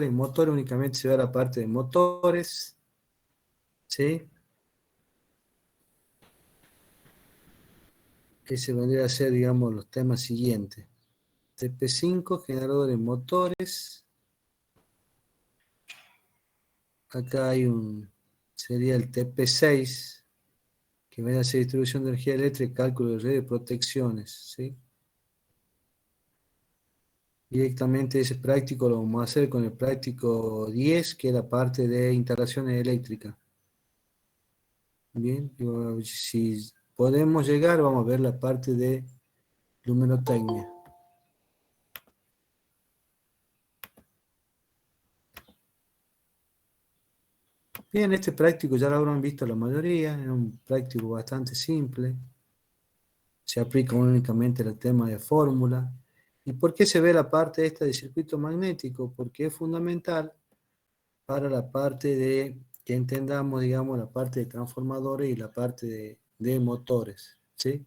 En motores únicamente se ve la parte de motores, ¿sí? Ese vendría a ser, digamos, los temas siguientes. TP5, generador de motores. Acá hay sería el TP6, que viene a ser distribución de energía eléctrica y cálculo de red de protecciones, ¿sí? Directamente ese práctico lo vamos a hacer con el práctico 10, que es la parte de instalaciones eléctricas. Bien, si podemos llegar, vamos a ver la parte de luminotecnia. Bien, este práctico ya lo habrán visto la mayoría, es un práctico bastante simple, se aplica únicamente el tema de fórmula. ¿Y por qué se ve la parte esta de circuito magnético? Porque es fundamental para la parte de que entendamos, digamos, la parte de transformadores y la parte de motores, ¿sí?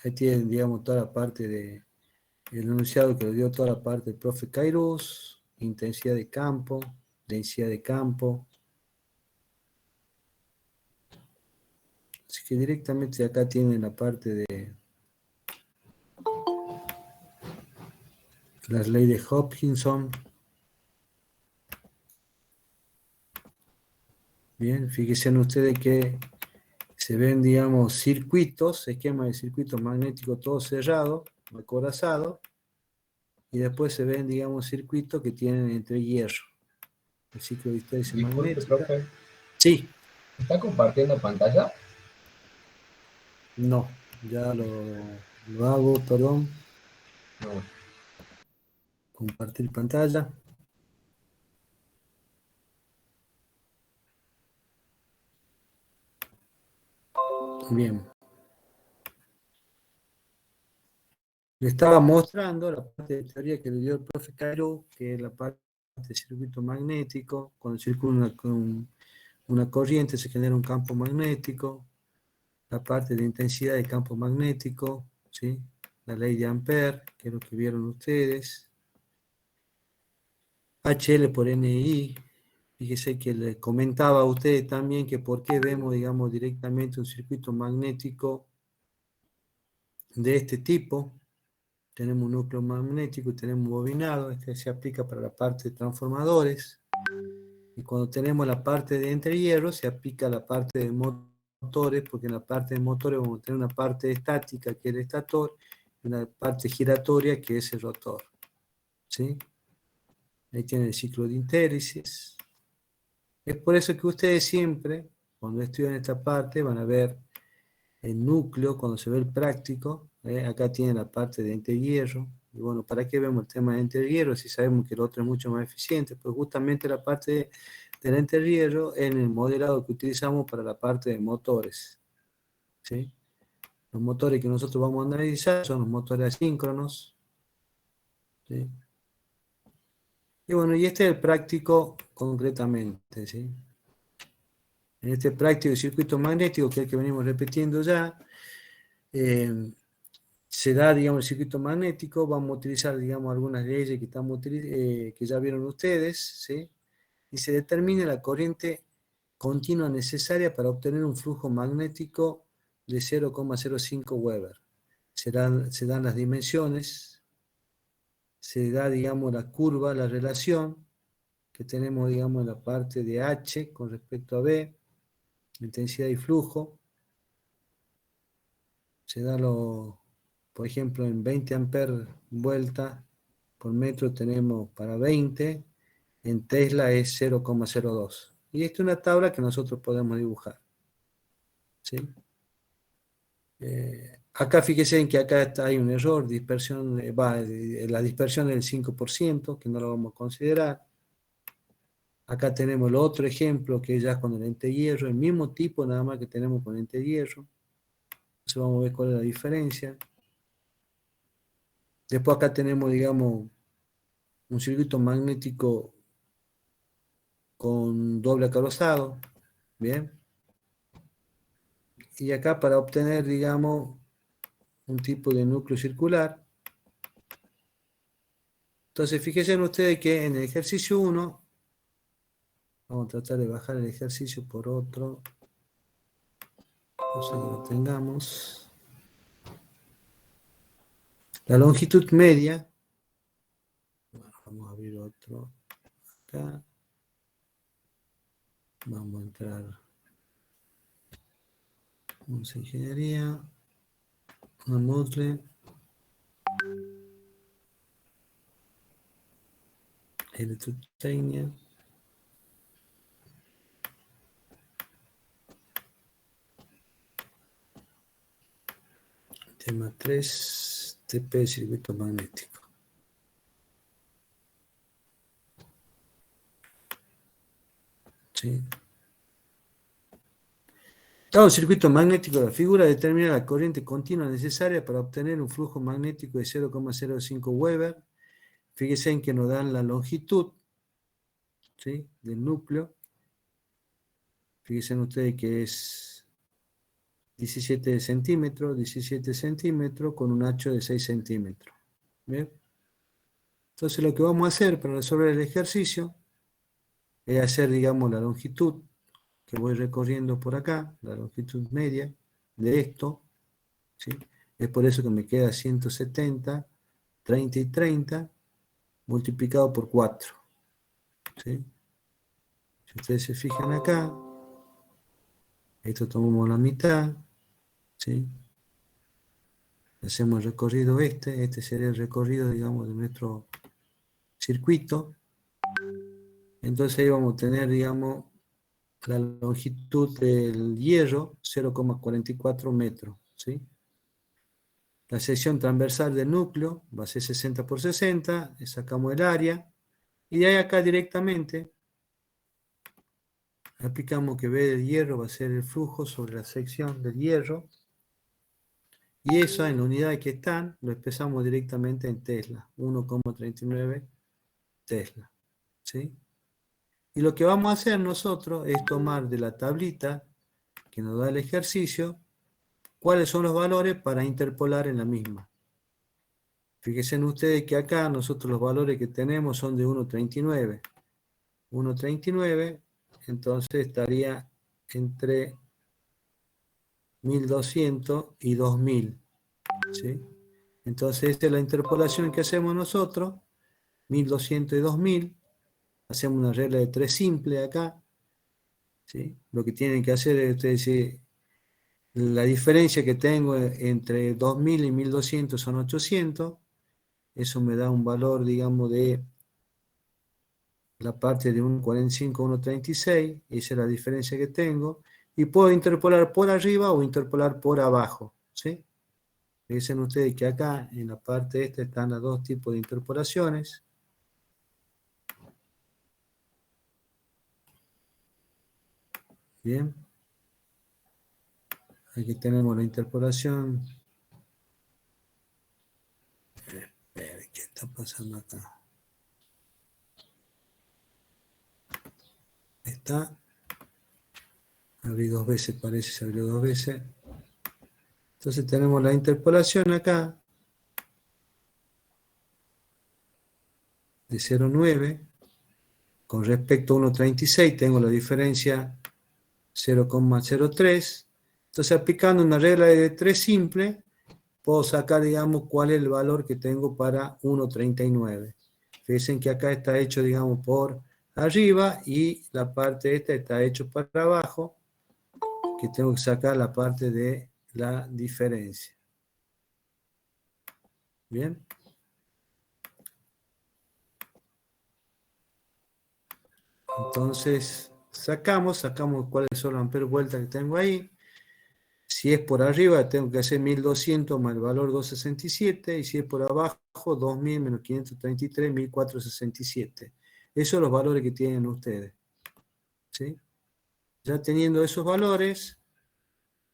Ahí tienen, digamos, toda la parte de el enunciado que le dio toda la parte del profe Kairos, intensidad de campo, densidad de campo. Así que directamente acá tienen la parte de las leyes de Hopkinson. Bien, fíjense en ustedes que se ven, digamos, circuitos, esquema de circuito magnético todo cerrado, acorazado, y después se ven, digamos, circuitos que tienen entre hierro. El ciclo de histeresis Disculpe, magnética. profe. Sí, ¿Está compartiendo pantalla? no, ya lo hago, perdón, No. compartir pantalla. Bien, le estaba mostrando la parte de teoría que le dio el profe Cairo, que es la parte del circuito magnético. Cuando circula una corriente se genera un campo magnético, la parte de intensidad del campo magnético, ¿sí? La ley de Ampère, que es lo que vieron ustedes. HL por NI. Fíjese que le comentaba a ustedes también que por qué vemos, digamos, directamente un circuito magnético de este tipo. Tenemos un núcleo magnético y tenemos un bobinado. Este se aplica para la parte de transformadores. Y cuando tenemos la parte de entrehierro, se aplica a la parte de motores, porque en la parte de motores vamos a tener una parte estática, que es el estator, y una parte giratoria, que es el rotor. ¿Sí? Ahí tiene el ciclo de hintéresis. Es por eso que ustedes siempre, cuando estudian esta parte, van a ver el núcleo, cuando se ve el práctico, acá tiene la parte de entrehierro. Y bueno, ¿para qué vemos el tema de entrehierro si sabemos que el otro es mucho más eficiente? Pues justamente la parte del entrehierro en el modelado que utilizamos para la parte de motores. ¿Sí? Los motores que nosotros vamos a analizar son los motores asíncronos. ¿Sí? Y bueno, y este es el práctico concretamente. ¿Sí? En este práctico de circuito magnético, que es el que venimos repitiendo ya, se da, digamos, el circuito magnético, vamos a utilizar, digamos, algunas leyes que ya vieron ustedes, ¿sí? Y se determina la corriente continua necesaria para obtener un flujo magnético de 0,05 Weber. Se dan las dimensiones, se da, digamos, la curva, la relación que tenemos, digamos, en la parte de H con respecto a B, intensidad y flujo. Se da por ejemplo, en 20 amperes vuelta por metro tenemos para 20, en Tesla es 0,02. Y esta es una tabla que nosotros podemos dibujar. ¿Sí? Acá fíjense en que acá hay un error, dispersión, la dispersión es del 5%, que no lo vamos a considerar. Acá tenemos el otro ejemplo, que es ya con el ente hierro, el mismo tipo nada más que tenemos con el ente hierro. Entonces vamos a ver cuál es la diferencia. Después acá tenemos, digamos, un circuito magnético con doble acorazado, ¿bien? Y acá para obtener, digamos, un tipo de núcleo circular. Entonces, fíjense en ustedes que en el ejercicio 1, vamos a tratar de bajar el ejercicio por otro, cosa que lo tengamos. La longitud media, bueno, vamos a abrir otro acá, vamos a entrar, vamos a ingeniería, una Moodle, electrotecnia, tema 3, TP de circuito magnético. ¿Sí? Dado el circuito magnético, la figura determina la corriente continua necesaria para obtener un flujo magnético de 0,05 Weber. Fíjense en que nos dan la longitud, ¿sí?, del núcleo. Fíjense ustedes que es 17 centímetros con un ancho de 6 centímetros. ¿Bien? Entonces lo que vamos a hacer para resolver el ejercicio es hacer, digamos, la longitud que voy recorriendo por acá, la longitud media de esto, ¿sí? Es por eso que me queda 170, 30 y 30, multiplicado por 4. ¿Sí? Si ustedes se fijan acá, esto tomamos la mitad, ¿sí? Hacemos el recorrido este sería el recorrido, digamos, de nuestro circuito. Entonces ahí vamos a tener, digamos, la longitud del hierro, 0,44 metros, ¿sí? La sección transversal del núcleo va a ser 60 por 60, sacamos el área, y de ahí acá directamente aplicamos que B del hierro va a ser el flujo sobre la sección del hierro, y eso en la unidad que están, lo expresamos directamente en Tesla, 1,39 Tesla, ¿sí? Y lo que vamos a hacer nosotros es tomar de la tablita que nos da el ejercicio, cuáles son los valores para interpolar en la misma. Fíjense en ustedes que acá nosotros los valores que tenemos son de 1,39. 1,39, entonces estaría entre 1200 y 2000. ¿Sí? Entonces esta es la interpolación que hacemos nosotros, 1200 y 2000. Hacemos una regla de 3 simple acá. ¿Sí? Lo que tienen que hacer es ustedes decir, la diferencia que tengo entre 2000 y 1200 son 800. Eso me da un valor, digamos, de la parte de 1,45 a 1,36. Esa es la diferencia que tengo. Y puedo interpolar por arriba o interpolar por abajo. ¿Sí? Dicen ustedes que acá, en la parte esta, están los dos tipos de interpolaciones. Bien. Aquí tenemos la interpolación. Espera, ¿qué está pasando acá? Está. Abrí dos veces, parece que se abrió dos veces. Entonces tenemos la interpolación acá de 0,9. Con respecto a 1,36 tengo la diferencia 0,03. Entonces aplicando una regla de 3 simple, puedo sacar, digamos, cuál es el valor que tengo para 1,39. Fíjense que acá está hecho, digamos, por arriba y la parte esta está hecho para abajo, que tengo que sacar la parte de la diferencia. Bien. Entonces, sacamos cuáles son los amperes vueltas que tengo ahí. Si es por arriba, tengo que hacer 1200 más el valor 267, y si es por abajo, 2000 menos 533, 1467. Esos son los valores que tienen ustedes. ¿Sí? Ya teniendo esos valores,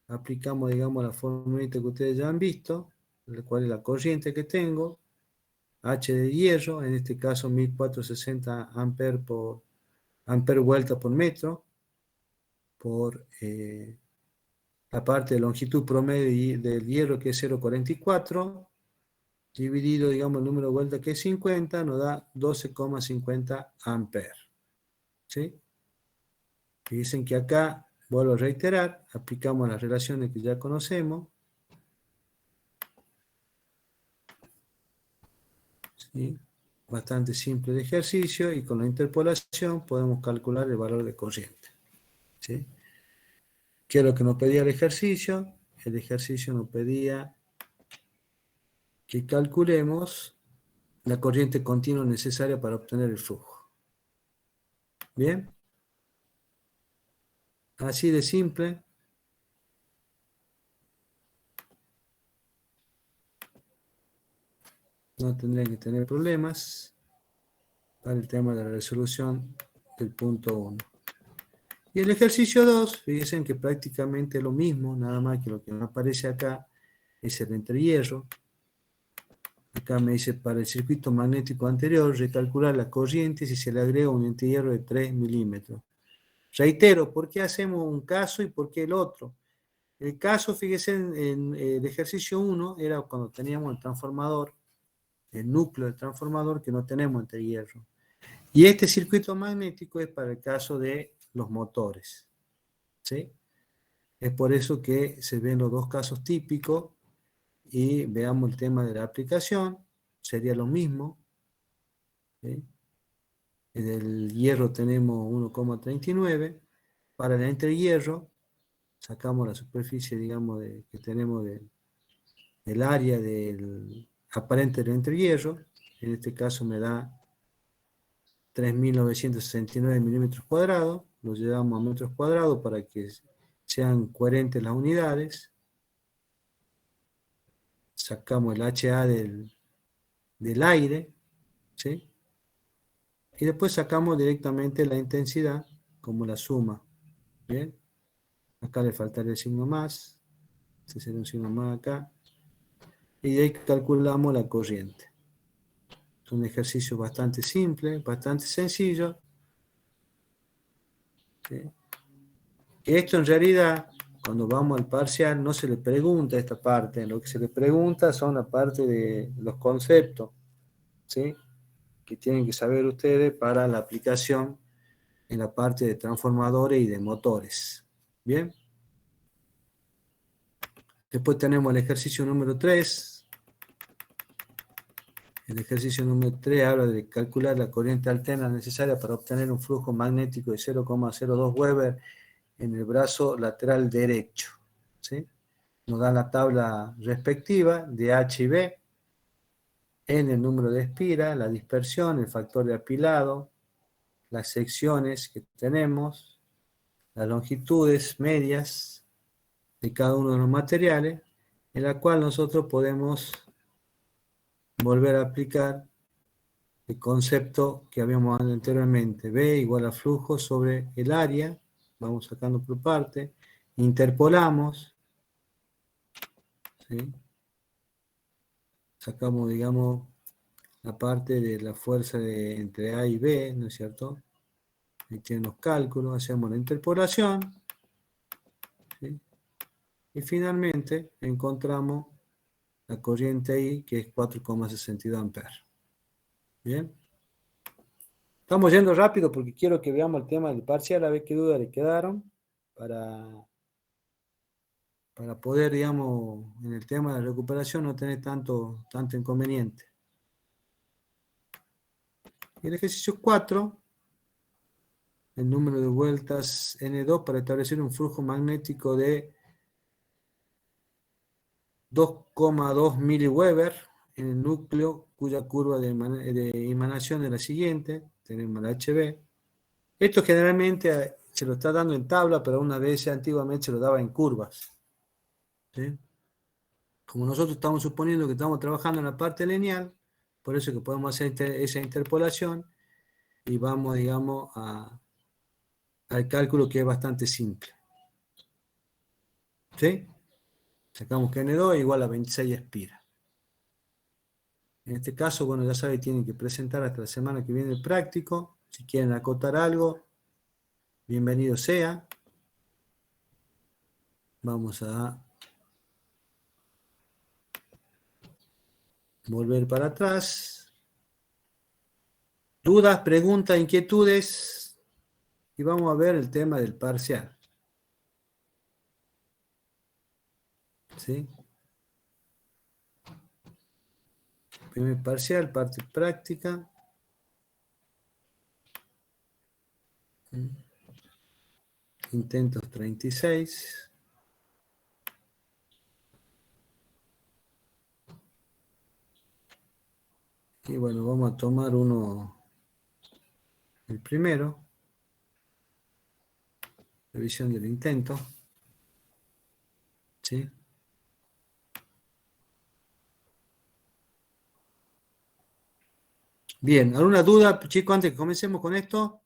aplicamos, digamos, la formulita que ustedes ya han visto, cuál es la corriente que tengo, H de hierro, en este caso 1460 amperes por amper vuelta por metro, por la parte de longitud promedio del hierro, que es 0,44, dividido, digamos, el número de vueltas que es 50, nos da 12,50 amperes. ¿Sí? Fíjense que acá, vuelvo a reiterar, aplicamos las relaciones que ya conocemos. ¿Sí? Bastante simple el ejercicio y con la interpolación podemos calcular el valor de corriente. ¿Sí? ¿Qué es lo que nos pedía el ejercicio? El ejercicio nos pedía que calculemos la corriente continua necesaria para obtener el flujo. ¿Bien? Así de simple. No tendrían que tener problemas para el tema de la resolución del punto 1. Y el ejercicio 2, fíjense que prácticamente es lo mismo, nada más que lo que me aparece acá es el entrehierro. Acá me dice, para el circuito magnético anterior, recalcular la corriente si se le agrega un entrehierro de 3 milímetros. Reitero, ¿por qué hacemos un caso y por qué el otro? El caso, fíjense, en el ejercicio 1 era cuando teníamos el transformador, el núcleo del transformador, que no tenemos entrehierro. Y este circuito magnético es para el caso de los motores. ¿Sí? Es por eso que se ven los dos casos típicos y veamos el tema de la aplicación. Sería lo mismo. ¿Sí? En el hierro tenemos 1,39. Para el entrehierro sacamos la superficie, digamos, que tenemos del área del aparente del entrehierro. En este caso me da 3.969 milímetros cuadrados. Lo llevamos a metros cuadrados para que sean coherentes las unidades. Sacamos el HA del aire, ¿sí? Y después sacamos directamente la intensidad como la suma. ¿Bien? Acá le faltaría el signo más. Este sería un signo más acá. Y de ahí calculamos la corriente. Es un ejercicio bastante simple, bastante sencillo. ¿Sí? Esto en realidad, cuando vamos al parcial, no se le pregunta esta parte. Lo que se le pregunta son la parte de los conceptos, ¿sí? Que tienen que saber ustedes para la aplicación en la parte de transformadores y de motores. Bien. Después tenemos el ejercicio número 3. El ejercicio número 3 habla de calcular la corriente alterna necesaria para obtener un flujo magnético de 0,02 Weber en el brazo lateral derecho. ¿Sí? Nos da la tabla respectiva de H y B, en el número de espiras, la dispersión, el factor de apilado, las secciones que tenemos, las longitudes medias de cada uno de los materiales, en la cual nosotros podemos volver a aplicar el concepto que habíamos hablado anteriormente. B igual a flujo sobre el área, vamos sacando por parte, interpolamos, ¿sí? Sacamos, digamos, la parte de la fuerza entre A y B, ¿no es cierto? Ahí tienen los cálculos, hacemos la interpolación, ¿sí? Y finalmente encontramos la corriente I, que es 4,62 amperes. Bien. Estamos yendo rápido porque quiero que veamos el tema del parcial, a ver qué dudas le quedaron, para poder, digamos, en el tema de la recuperación no tener tanto inconveniente. El ejercicio 4, el número de vueltas N2 para establecer un flujo magnético de 2,2 miliweber en el núcleo, cuya curva de emanación es la siguiente. Tenemos la HB. Esto generalmente se lo está dando en tabla, pero una vez antiguamente se lo daba en curvas. ¿Sí? Como nosotros estamos suponiendo que estamos trabajando en la parte lineal, por eso que podemos hacer esa interpolación y vamos, digamos, al cálculo que es bastante simple. ¿Sí? Sacamos que N2 es igual a 26 espiras. En este caso, bueno, ya saben, tienen que presentar hasta la semana que viene el práctico. Si quieren acotar algo, bienvenido sea. Vamos a volver para atrás. Dudas, preguntas, inquietudes. Y vamos a ver el tema del parcial. ¿Sí? Primer parcial, parte práctica. Intentos 36. Y bueno, vamos a tomar uno, el primero. Revisión del intento. ¿Sí? Bien, ¿alguna duda, chicos, antes que comencemos con esto?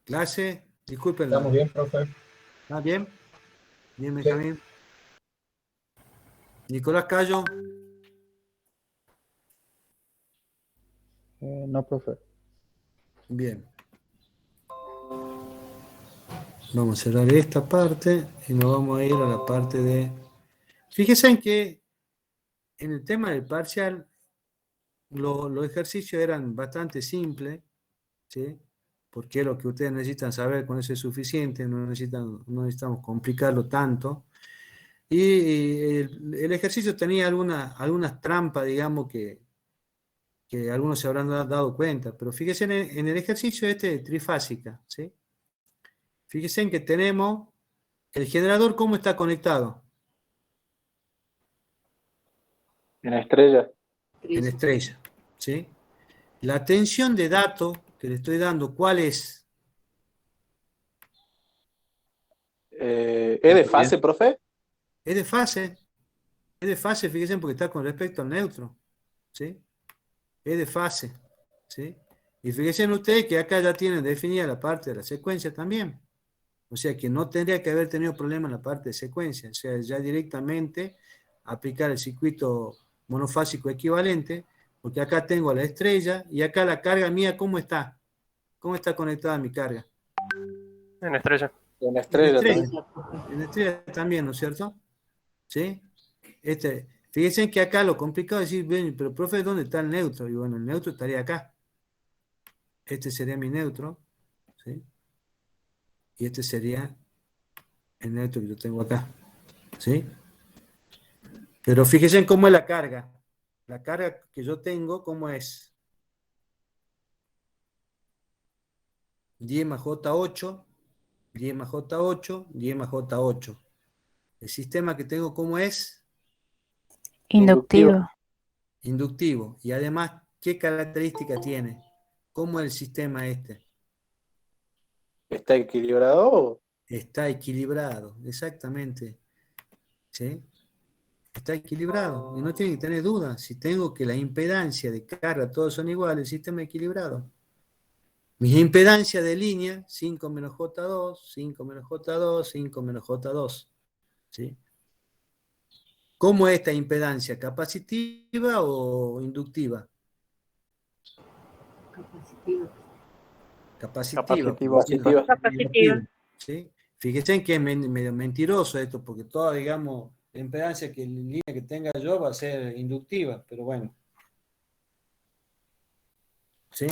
Clase, disculpen. ¿Estamos bien, profe? ¿Está bien? Bien, Sí. Benjamín. Nicolás Cayo. No, profe. Bien. Vamos a cerrar esta parte y nos vamos a ir a la parte de... Fíjense en que en el tema del parcial los ejercicios eran bastante simples, ¿sí? Porque lo que ustedes necesitan saber con eso es suficiente, no necesitamos complicarlo tanto. Y el ejercicio tenía algunas trampas, digamos, que algunos se habrán dado cuenta, pero fíjense en el ejercicio este trifásica, ¿sí? Fíjense en que tenemos el generador, ¿cómo está conectado? En estrella. En estrella, ¿sí? La tensión de datos que le estoy dando, ¿cuál es? ¿Es de fase, profe? Es de fase, fíjense, porque está con respecto al neutro, ¿sí? Es de fase, ¿sí? Y fíjense ustedes que acá ya tienen definida la parte de la secuencia también. O sea que no tendría que haber tenido problema en la parte de secuencia. O sea, ya directamente aplicar el circuito monofásico equivalente, porque acá tengo la estrella y acá la carga mía, ¿cómo está? ¿Cómo está conectada mi carga? En estrella. En En estrella estrella. también. En estrella también, ¿no es cierto? ¿Sí? Fíjense que acá lo complicado es decir, bien, pero profe, ¿dónde está el neutro? Y bueno, el neutro estaría acá. Este sería mi neutro, ¿sí? Y este sería el neutro que yo tengo acá, ¿sí? Pero fíjense en cómo es la carga. La carga que yo tengo, ¿cómo es? 10 más J8, 10 más J8, 10 más J8. El sistema que tengo, ¿cómo es? Inductivo. Inductivo. Y además, ¿qué característica tiene? ¿Cómo es el sistema este? ¿Está equilibrado? Está equilibrado, exactamente. ¿Sí? Está equilibrado. Y no tiene que tener duda. Si tengo que la impedancia de carga, todos son iguales, el sistema equilibrado. Mis impedancias de línea, 5 menos J2, 5 menos J2, 5 menos J2. ¿Sí? ¿Cómo es esta impedancia? ¿Capacitiva o inductiva? Capacitiva. Capacitiva. Capacitiva. ¿Sí? Fíjense en que es medio mentiroso esto, porque toda, digamos, la impedancia que línea que tenga yo va a ser inductiva, pero bueno. ¿Sí?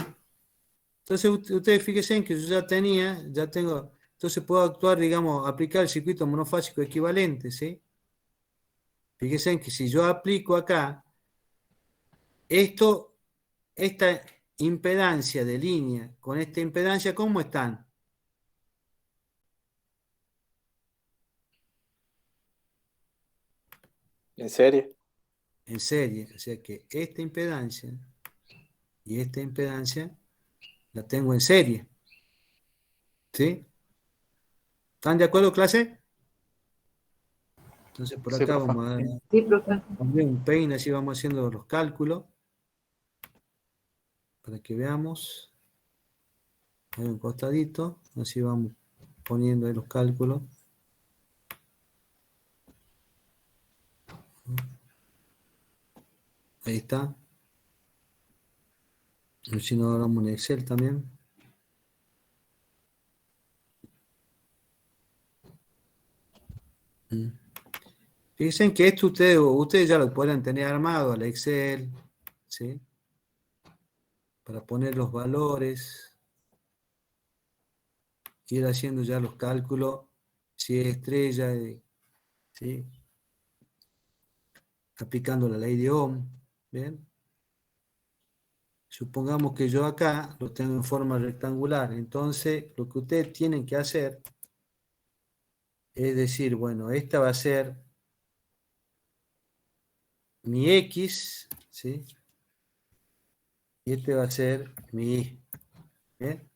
Entonces ustedes fíjense en que yo ya tengo, entonces puedo actuar, digamos, aplicar el circuito monofásico equivalente, ¿sí? Fíjense en que si yo aplico acá, esta impedancia de línea con esta impedancia, ¿cómo están? ¿En serie? En serie, o sea que esta impedancia y esta impedancia la tengo en serie, ¿sí? ¿Están de acuerdo, clase? Entonces por Sí, acá profe. vamos a Sí, profe. poner un peine, así vamos haciendo los cálculos, para que veamos. Hay un costadito, así vamos poniendo ahí los cálculos. Ahí está. Si no, hagamos un Excel también. Fíjense que esto ustedes ya lo pueden tener armado al Excel, ¿sí? Para poner los valores, ir haciendo ya los cálculos, si es estrella, ¿sí? Aplicando la ley de Ohm, ¿bien? Supongamos que yo acá lo tengo en forma rectangular, entonces lo que ustedes tienen que hacer es decir, bueno, esta va a ser mi X, ¿sí? Y este va a ser mi Y, ¿bien?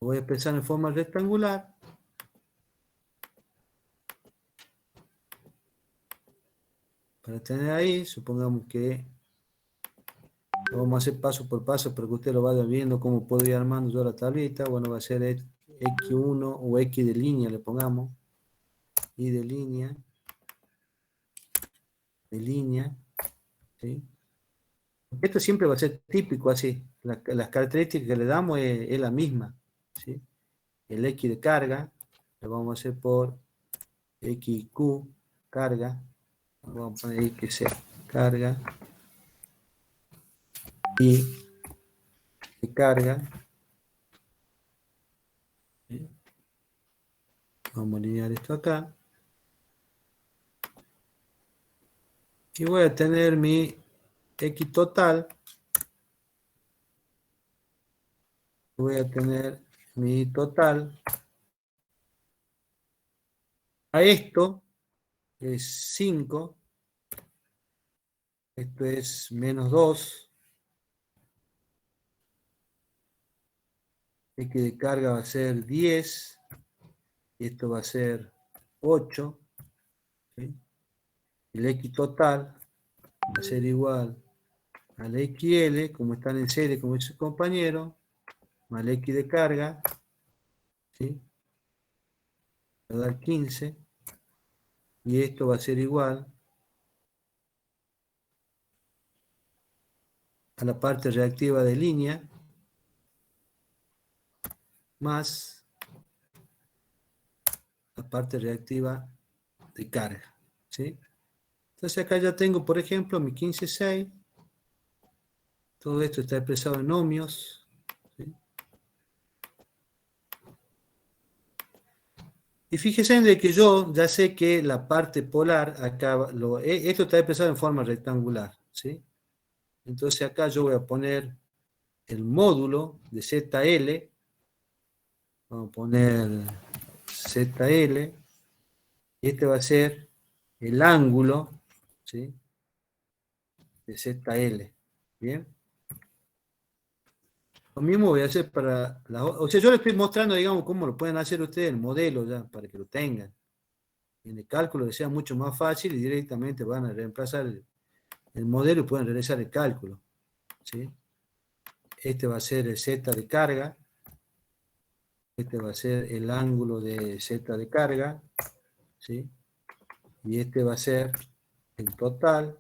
Lo voy a expresar en forma rectangular. Para tener ahí, supongamos que lo vamos a hacer paso por paso para que usted lo vaya viendo cómo puedo ir armando yo la tablita. Bueno, va a ser X1 o X de línea, le pongamos. Y de línea. ¿Sí? Esto siempre va a ser típico así. Las características que le damos es la misma, ¿sí? El X de carga lo vamos a hacer por XQ, carga. Vamos a poner XC, carga. Y de carga. ¿Sí? Vamos a alinear esto acá. Y voy a tener mi X total. Voy a tener mi total. A esto es 5. Esto es menos 2. X de carga va a ser 10. Y esto va a ser 8. ¿Sí? El X total va a ser igual al XL, como están en serie, como dice su compañero, más el X de carga, ¿sí? Va a dar 15, y esto va a ser igual a la parte reactiva de línea, más la parte reactiva de carga, ¿sí? Entonces acá ya tengo, por ejemplo, mi 15,6, todo esto está expresado en ohmios, ¿sí? Y fíjense de que yo ya sé que la parte polar, acá, esto está expresado en forma rectangular, ¿sí? Entonces acá yo voy a poner el módulo de ZL, vamos a poner ZL, y este va a ser el ángulo, ¿sí? De ZL, ¿bien? Lo mismo voy a hacer para o sea, yo les estoy mostrando, digamos, cómo lo pueden hacer ustedes, el modelo ya, para que lo tengan. En el cálculo les sea mucho más fácil y directamente van a reemplazar el modelo y pueden realizar el cálculo, ¿sí? Este va a ser el Z de carga, este va a ser el ángulo de Z de carga, ¿sí? Y este va a ser el total,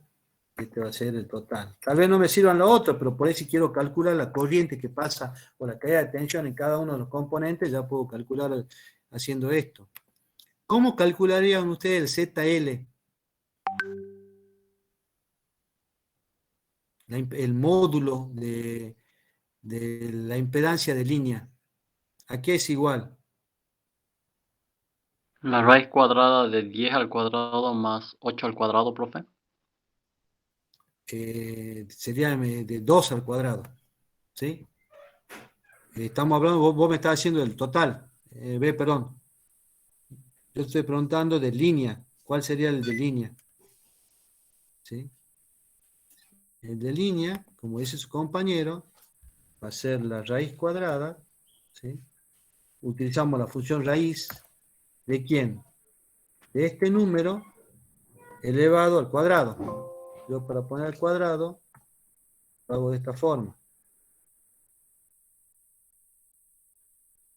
este va a ser el total. Tal vez no me sirvan los otros, pero por ahí si quiero calcular la corriente que pasa o la caída de tensión en cada uno de los componentes, ya puedo calcular haciendo esto. ¿Cómo calcularían ustedes el ZL? El módulo de la impedancia de línea. ¿A qué es igual? La raíz cuadrada de 10 al cuadrado más 8 al cuadrado, profe. Sería de 2 al cuadrado. ¿Sí? Estamos hablando, vos me estás haciendo el total. Perdón. Yo estoy preguntando de línea. ¿Cuál sería el de línea? ¿Sí? El de línea, como dice su compañero, va a ser la raíz cuadrada. ¿Sí? Utilizamos la función raíz de ¿quién? De este número elevado al cuadrado. Yo para poner al cuadrado lo hago de esta forma.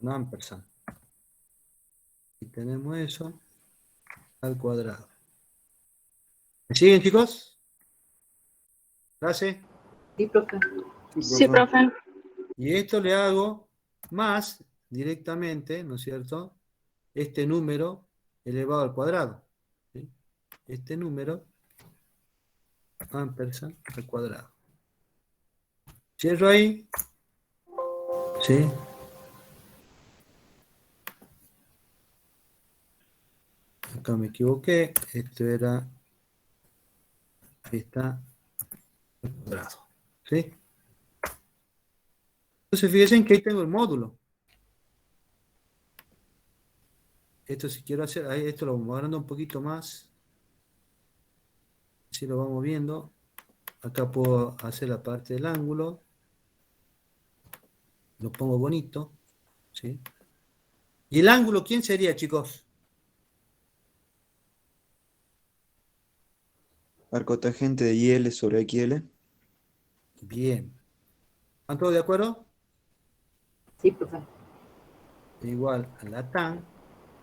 Un ampersand. Y tenemos eso al cuadrado. ¿Me siguen, chicos? ¿Gracias? Sí, profe. Sí, profe. Y esto le hago más directamente, ¿no es cierto? Este número elevado al cuadrado. ¿Sí? este número, ampersand al cuadrado. Cierro ahí. ¿Sí? Acá me equivoqué. Esto era esta al cuadrado. ¿Sí? Entonces fíjense que ahí tengo el módulo. Esto si quiero hacer, ahí esto lo vamos agrandando un poquito más. Así lo vamos viendo. Acá puedo hacer la parte del ángulo. Lo pongo bonito. ¿Sí? ¿Y el ángulo quién sería, chicos? Arco tangente de IL sobre XL. Bien. ¿Están todos de acuerdo? Sí, profe. Igual a la tan.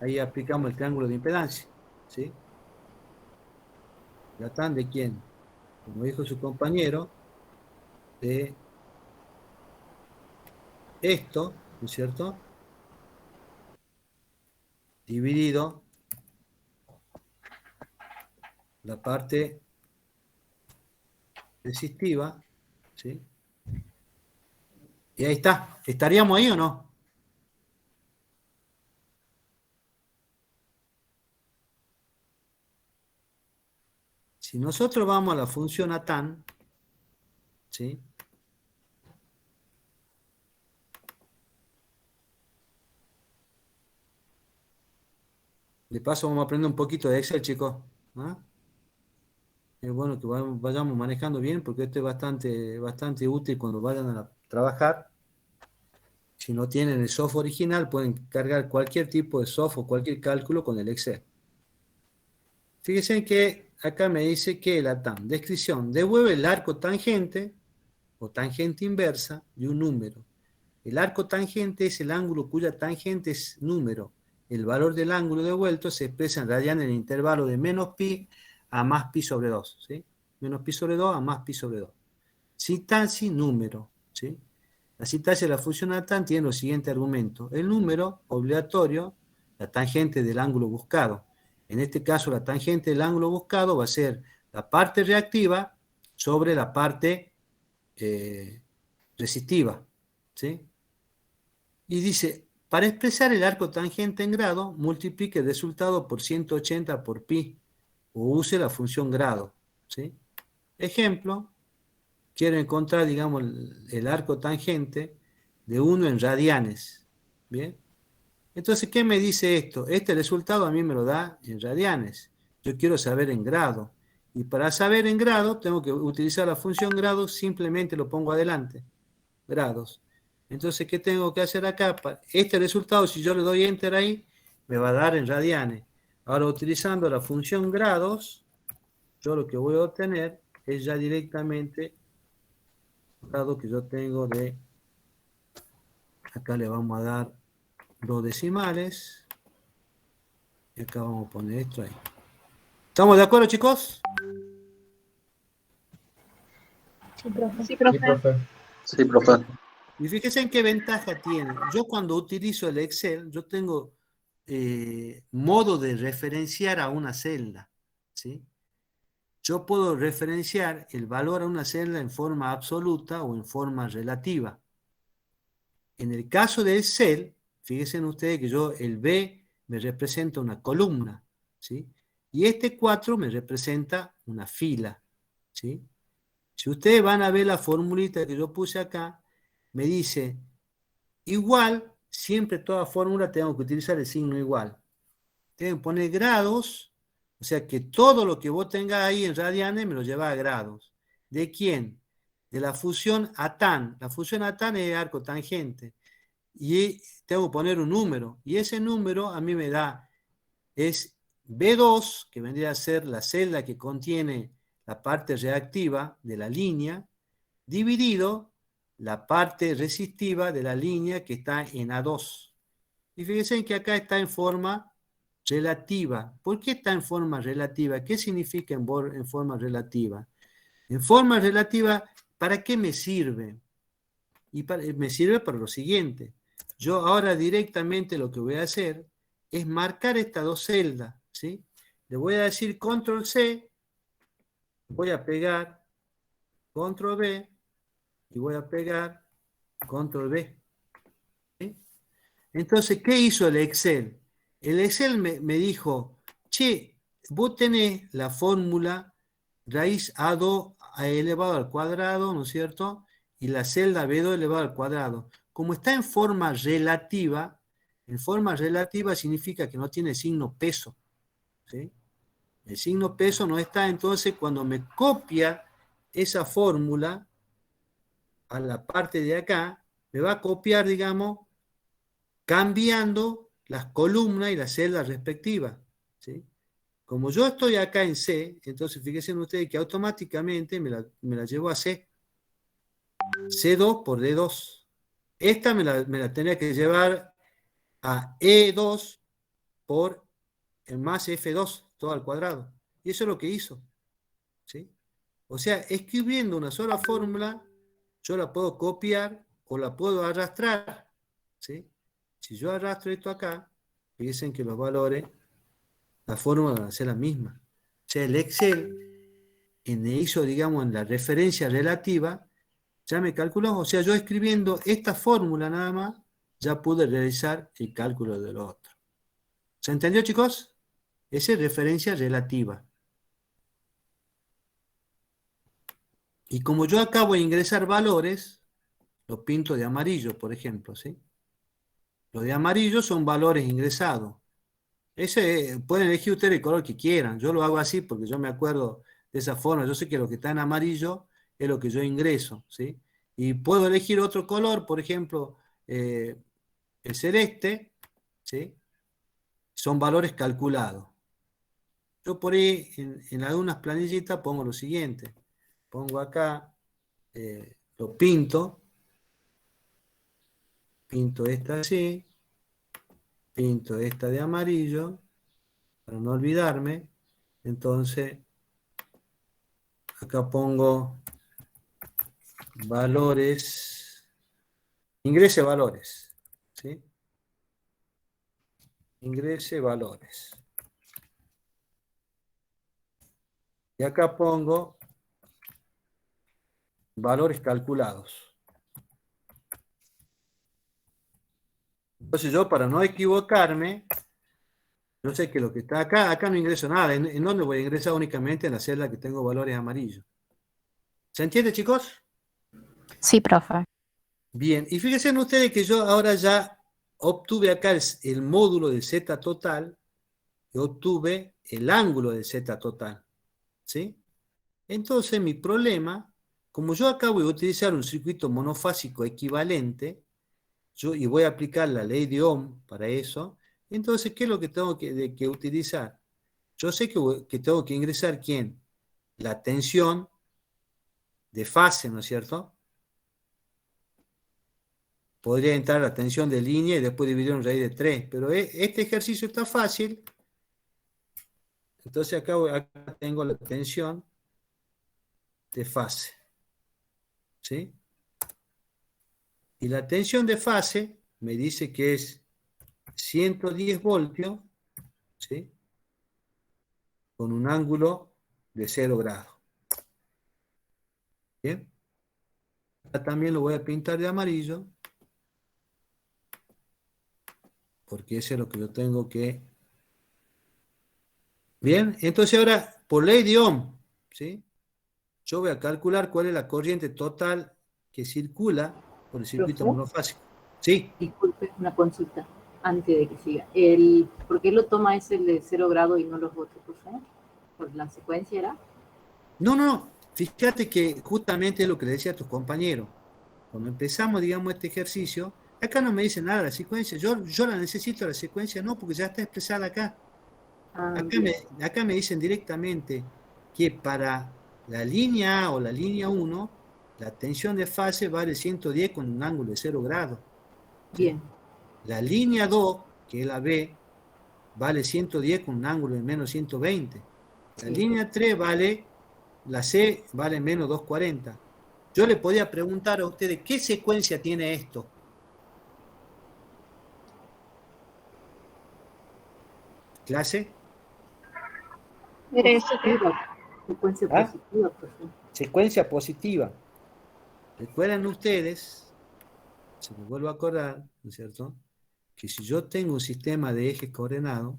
Ahí aplicamos el triángulo de impedancia. ¿Sí? ¿La tan de quién? Como dijo su compañero, de esto, ¿no es cierto? Dividido la parte resistiva, ¿sí? Y ahí está. ¿Estaríamos ahí o no? Si nosotros vamos a la función a tan, ¿sí? De paso vamos a aprender un poquito de Excel, chicos. ¿Ah? Es bueno que vayamos manejando bien porque esto es bastante útil cuando vayan a trabajar. Si no tienen el software original, pueden cargar cualquier tipo de software, cualquier cálculo con el Excel. Fíjense que acá me dice que la TAM, descripción, devuelve el arco tangente o tangente inversa de un número. El arco tangente es el ángulo cuya tangente es número. El valor del ángulo devuelto se expresa en radian en el intervalo de menos pi a más pi sobre 2. ¿Sí? Menos pi sobre 2 a más pi sobre 2. Sintaxis, número. ¿Sí? La sintaxis de la función a tan tiene los siguientes argumentos. El número, obligatorio, la tangente del ángulo buscado. En este caso, la tangente del ángulo buscado va a ser la parte reactiva sobre la parte resistiva. ¿Sí? Y dice, para expresar el arco tangente en grado, multiplique el resultado por 180 por pi, o use la función grado. ¿Sí? Ejemplo, quiero encontrar, digamos, el arco tangente de 1 en radianes. ¿Bien? Entonces, ¿qué me dice esto? Este resultado a mí me lo da en radianes. Yo quiero saber en grado. Y para saber en grado, tengo que utilizar la función grado, simplemente lo pongo adelante. Grados. Entonces, ¿qué tengo que hacer acá? Este resultado, si yo le doy enter ahí, me va a dar en radianes. Ahora, utilizando la función grados, yo lo que voy a obtener es ya directamente el grado que yo tengo de... Acá le vamos a dar 2 decimales. Y acá vamos a poner esto ahí. ¿Estamos de acuerdo, chicos? Sí, profe. Sí, profe. Sí, profe. Y fíjense en qué ventaja tiene. Yo cuando utilizo el Excel, yo tengo modo de referenciar a una celda. ¿Sí? Yo puedo referenciar el valor a una celda en forma absoluta o en forma relativa. En el caso del Excel, fíjense ustedes que yo, el B me representa una columna, ¿sí? Y este 4 me representa una fila, ¿sí? Si ustedes van a ver la formulita que yo puse acá, me dice, igual, siempre toda fórmula tengo que utilizar el signo igual. Deben poner grados, o sea que todo lo que vos tengas ahí en radianes me lo lleva a grados. ¿De quién? De la función a tan. La función a tan es arco tangente. Y tengo que poner un número. Y ese número a mí me da, es B2, que vendría a ser la celda que contiene la parte reactiva de la línea, dividido la parte resistiva de la línea que está en A2. Y fíjense que acá está en forma relativa. ¿Por qué está en forma relativa? ¿Qué significa en forma relativa? En forma relativa, ¿para qué me sirve? Me sirve para lo siguiente. Yo ahora directamente lo que voy a hacer es marcar estas dos celdas, ¿sí? le voy a decir control C, voy a pegar control B y voy a pegar control B. ¿Sí? Entonces, ¿qué hizo el Excel? El Excel me dijo, che, vos tenés la fórmula raíz A2 elevado al cuadrado, ¿no es cierto? Y la celda B2 elevado al cuadrado. Como está en forma relativa significa que no tiene signo peso. ¿Sí? El signo peso no está, entonces cuando me copia esa fórmula a la parte de acá, me va a copiar, digamos, cambiando las columnas y las celdas respectivas. ¿Sí? Como yo estoy acá en C, entonces fíjense ustedes que automáticamente me la llevo a C. C2 por D2. Esta me la tenía que llevar a E2 por el más F2, todo al cuadrado. Y eso es lo que hizo. ¿Sí? O sea, escribiendo una sola fórmula, yo la puedo copiar o la puedo arrastrar. ¿Sí? Si yo arrastro esto acá, fíjense que los valores, la fórmula va a ser la misma. O sea, el Excel hizo, digamos, en la referencia relativa, ya me calculó. O sea, yo escribiendo esta fórmula nada más, ya pude realizar el cálculo del otro. ¿Se entendió, chicos? Esa es referencia relativa. Y como yo acabo de ingresar valores, los pinto de amarillo, por ejemplo, ¿sí? Los de amarillo son valores ingresados. Pueden elegir ustedes el color que quieran. Yo lo hago así porque yo me acuerdo de esa forma. Yo sé que lo que está en amarillo es lo que yo ingreso, ¿sí? Y puedo elegir otro color, por ejemplo, el celeste, ¿sí? Son valores calculados. Yo por ahí, en algunas planillitas, pongo lo siguiente. Pongo acá, lo pinto esta así, pinto esta de amarillo, para no olvidarme. Entonces, acá pongo valores, ingrese valores, ¿sí? Ingrese valores. Y acá pongo valores calculados. Entonces yo, para no equivocarme, yo sé que lo que está acá no ingreso nada. ¿En dónde voy a ingresar? Únicamente en la celda que tengo valores amarillos. ¿Se entiende, chicos? Sí, profe. Bien, y fíjense en ustedes que yo ahora ya obtuve acá el módulo de Z total y obtuve el ángulo de Z total. ¿Sí? Entonces mi problema, como yo acá voy a utilizar un circuito monofásico equivalente, y voy a aplicar la ley de Ohm para eso, entonces, ¿qué es lo que tengo que utilizar? Yo sé que tengo que ingresar, ¿quién? La tensión de fase, ¿no es cierto? Podría entrar la tensión de línea y después dividir en raíz de 3, pero este ejercicio está fácil. Entonces acá tengo la tensión de fase. ¿Sí? Y la tensión de fase me dice que es 110 voltios, ¿sí? Con un ángulo de 0 grados. ¿Bien? Acá también lo voy a pintar de amarillo, porque ese es lo que yo tengo que... Bien, entonces ahora, por ley de Ohm, ¿sí? Yo voy a calcular cuál es la corriente total que circula por el circuito ¿Profe? monofásico. Sí. Disculpe, una consulta antes de que siga. ¿Por qué lo toma ese de 0 grado y no los otros, profe? ¿Por la secuencia era? No. Fíjate que justamente es lo que le decía a tus compañeros. Cuando empezamos, digamos, este ejercicio, acá no me dice nada la secuencia. Yo la necesito, la secuencia no, porque ya está expresada acá. Acá me dicen directamente que para la línea A o la línea 1, la tensión de fase vale 110 con un ángulo de 0 grados. Bien. La línea 2, que es la B, vale 110 con un ángulo de menos 120. La línea 3 la C vale menos 240. Yo le podía preguntar a ustedes, ¿qué secuencia tiene esto? ¿Clase? Secuencia ¿Ah? positiva, profe. Secuencia positiva. Recuerdan ustedes, se me vuelvo a acordar, ¿no es cierto?, que si yo tengo un sistema de ejes coordenados,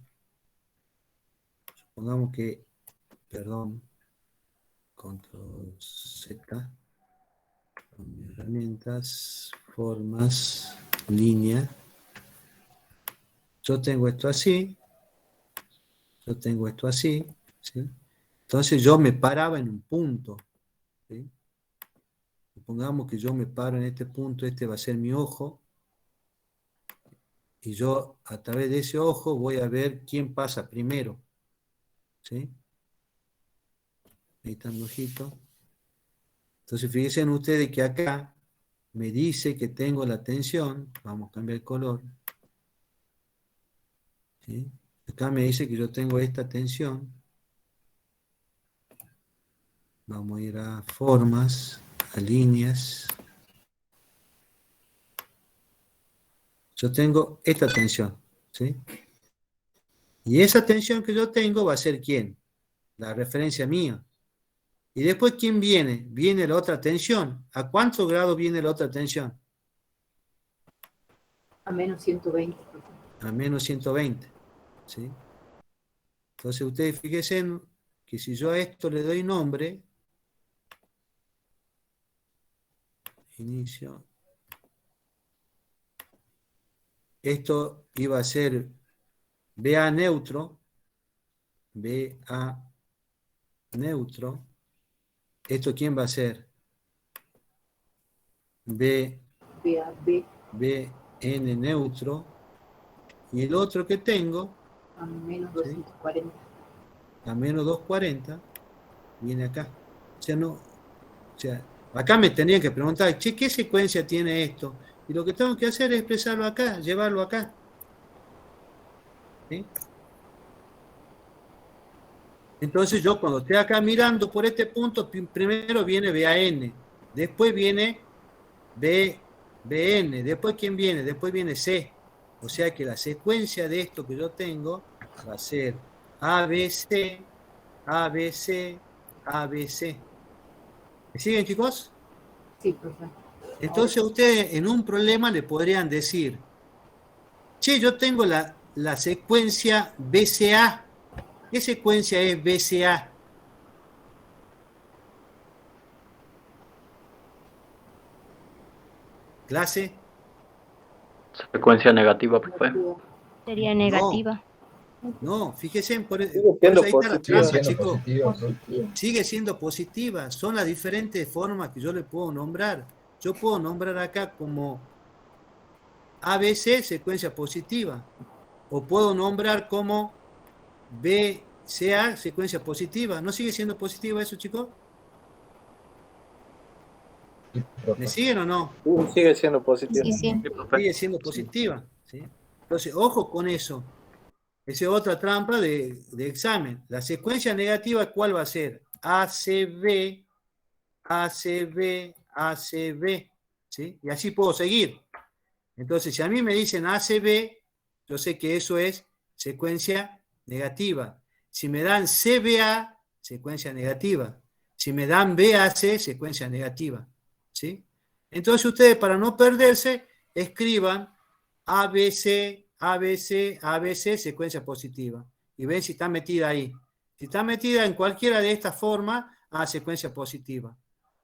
supongamos que, perdón, control Z, con mis herramientas, formas, línea, yo tengo esto así, yo tengo esto así, ¿sí? Entonces yo me paraba en un punto, ¿sí? Supongamos que yo me paro en este punto, este va a ser mi ojo, y yo a través de ese ojo voy a ver quién pasa primero, ¿sí? Ahí está mi ojito. Entonces fíjense ustedes que acá me dice que tengo la tensión, vamos a cambiar el color, ¿sí? Acá me dice que yo tengo esta tensión, vamos a ir a formas, a líneas, yo tengo esta tensión, ¿sí? Y esa tensión que yo tengo va a ser ¿quién? La referencia mía. Y después, ¿quién viene? Viene la otra tensión. ¿A cuántos grados viene la otra tensión? A menos 120, profe. A menos 120, ¿sí? Entonces ustedes fíjense que si yo a esto le doy nombre, inicio, esto iba a ser BA neutro, BA neutro, ¿esto quién va a ser? BAB BN neutro, y el otro que tengo, a menos ¿sí?, 240. a menos 240, viene acá. O sea, acá me tenían que preguntar, che, ¿qué secuencia tiene esto? Y lo que tengo que hacer es expresarlo acá, llevarlo acá, ¿sí? Entonces yo cuando esté acá mirando por este punto, primero viene BAN, después viene BN, después ¿quién viene? Después viene C. O sea que la secuencia de esto que yo tengo va a ser ABC, ABC, ABC. ¿Me siguen, chicos? Sí, profe. Entonces ustedes en un problema le podrían decir, che, yo tengo la secuencia BCA. ¿Qué secuencia es BCA? ¿Clase? Secuencia negativa, profe. Sería negativa. No, fíjense, por Sigue eso siendo ahí está la positiva. trampa, Siendo chicos. positivo, profe. Sigue siendo positiva. Son las diferentes formas que yo le puedo nombrar. Yo puedo nombrar acá como ABC, secuencia positiva. O puedo nombrar como BCA, secuencia positiva. ¿No sigue siendo positiva eso, chicos? Sí, profe. ¿Me siguen o no? Sigue siendo positiva. Sí, sí. Sí, profe. Sigue siendo positiva, ¿sí? Entonces, ojo con eso. Esa es otra trampa de examen. La secuencia negativa, ¿cuál va a ser? ACB, ACB, ACB, ¿sí? Y así puedo seguir. Entonces, si a mí me dicen ACB, yo sé que eso es secuencia negativa. Si me dan CBA, secuencia negativa. Si me dan BAC, secuencia negativa, ¿sí? Entonces, ustedes, para no perderse, escriban ABC, ABC, ABC, secuencia positiva. Y ven si está metida ahí. Si está metida en cualquiera de estas formas, secuencia positiva.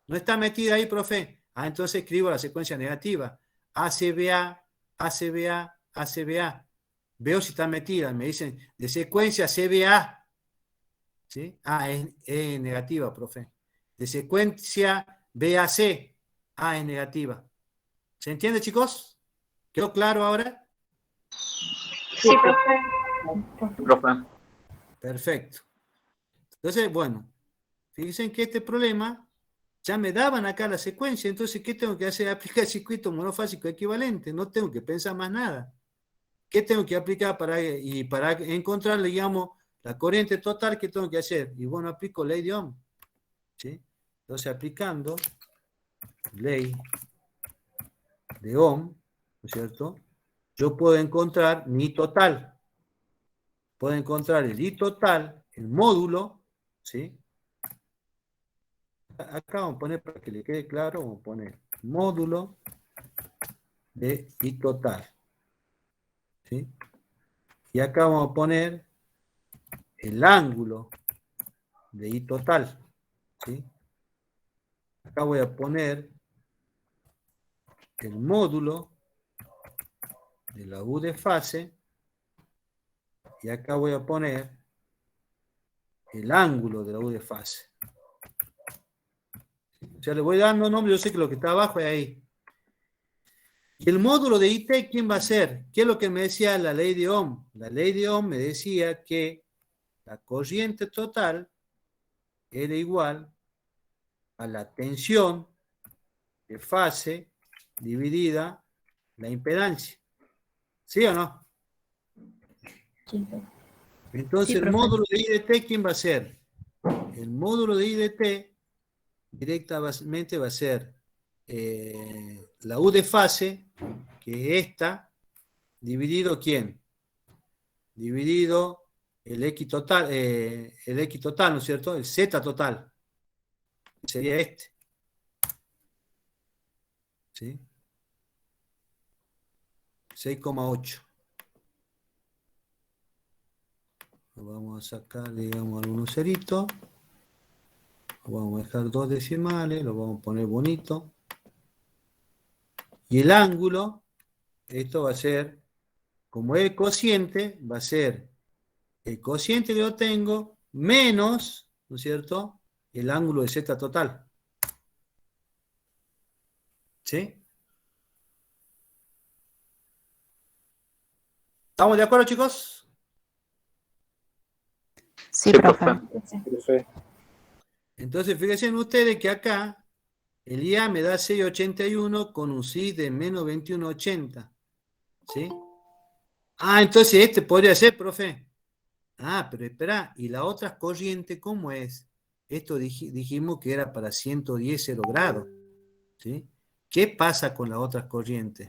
¿No está metida ahí, profe? Entonces escribo la secuencia negativa. ACBA, ACBA, ACBA. Veo si está metida. Me dicen, de secuencia CBA. ¿Sí? Es negativa, profe. De secuencia BAC. Es negativa. ¿Se entiende, chicos? ¿Quedó claro ahora? Sí, profe. Profe. Perfecto. Entonces, bueno, fíjense que este problema ya me daban acá la secuencia, entonces, ¿qué tengo que hacer? Aplicar el circuito monofásico equivalente, no tengo que pensar más nada. ¿Qué tengo que aplicar para encontrar, digamos, la corriente total? ¿Qué tengo que hacer? Y bueno, aplico ley de Ohm, ¿sí? Entonces, aplicando ley de Ohm, ¿no es cierto?, yo puedo encontrar mi total. Puedo encontrar el I total el módulo, ¿sí? Acá vamos a poner, para que le quede claro, vamos a poner módulo de I total, ¿sí? Y acá vamos a poner el ángulo de I total, ¿sí? Acá voy a poner el módulo de la U de fase, y acá voy a poner el ángulo de la U de fase. O sea, le voy dando nombre, yo sé que lo que está abajo es ahí. Y el módulo de IT, ¿quién va a ser? ¿Qué es lo que me decía la ley de Ohm? La ley de Ohm me decía que la corriente total era igual a la tensión de fase dividida la impedancia. ¿Sí o no? Sí, profe. Entonces, Sí, el profe. módulo de IDT, ¿quién va a ser? El módulo de IDT directamente va a ser la U de fase, que es esta, dividido ¿quién? Dividido el X total, ¿no es cierto? El Z total. Sería este. ¿Sí? 6,8. Lo vamos a sacar, digamos, algunos ceritos. Lo vamos a dejar 2 decimales, lo vamos a poner bonito. Y el ángulo, esto va a ser, como es el cociente, va a ser el cociente que yo tengo menos, ¿no es cierto?, el ángulo de Z total. ¿Sí? ¿Estamos de acuerdo, chicos? Sí, profe. Profe. Entonces, fíjense ustedes que acá el IA me da 6,81 con un SI de menos 21,80. ¿Sí? Ah, entonces este podría ser, profe. Ah, pero espera, ¿y la otra corriente cómo es? Esto dijimos que era para 110 0 grados. ¿Sí? ¿Qué pasa con las otras corrientes?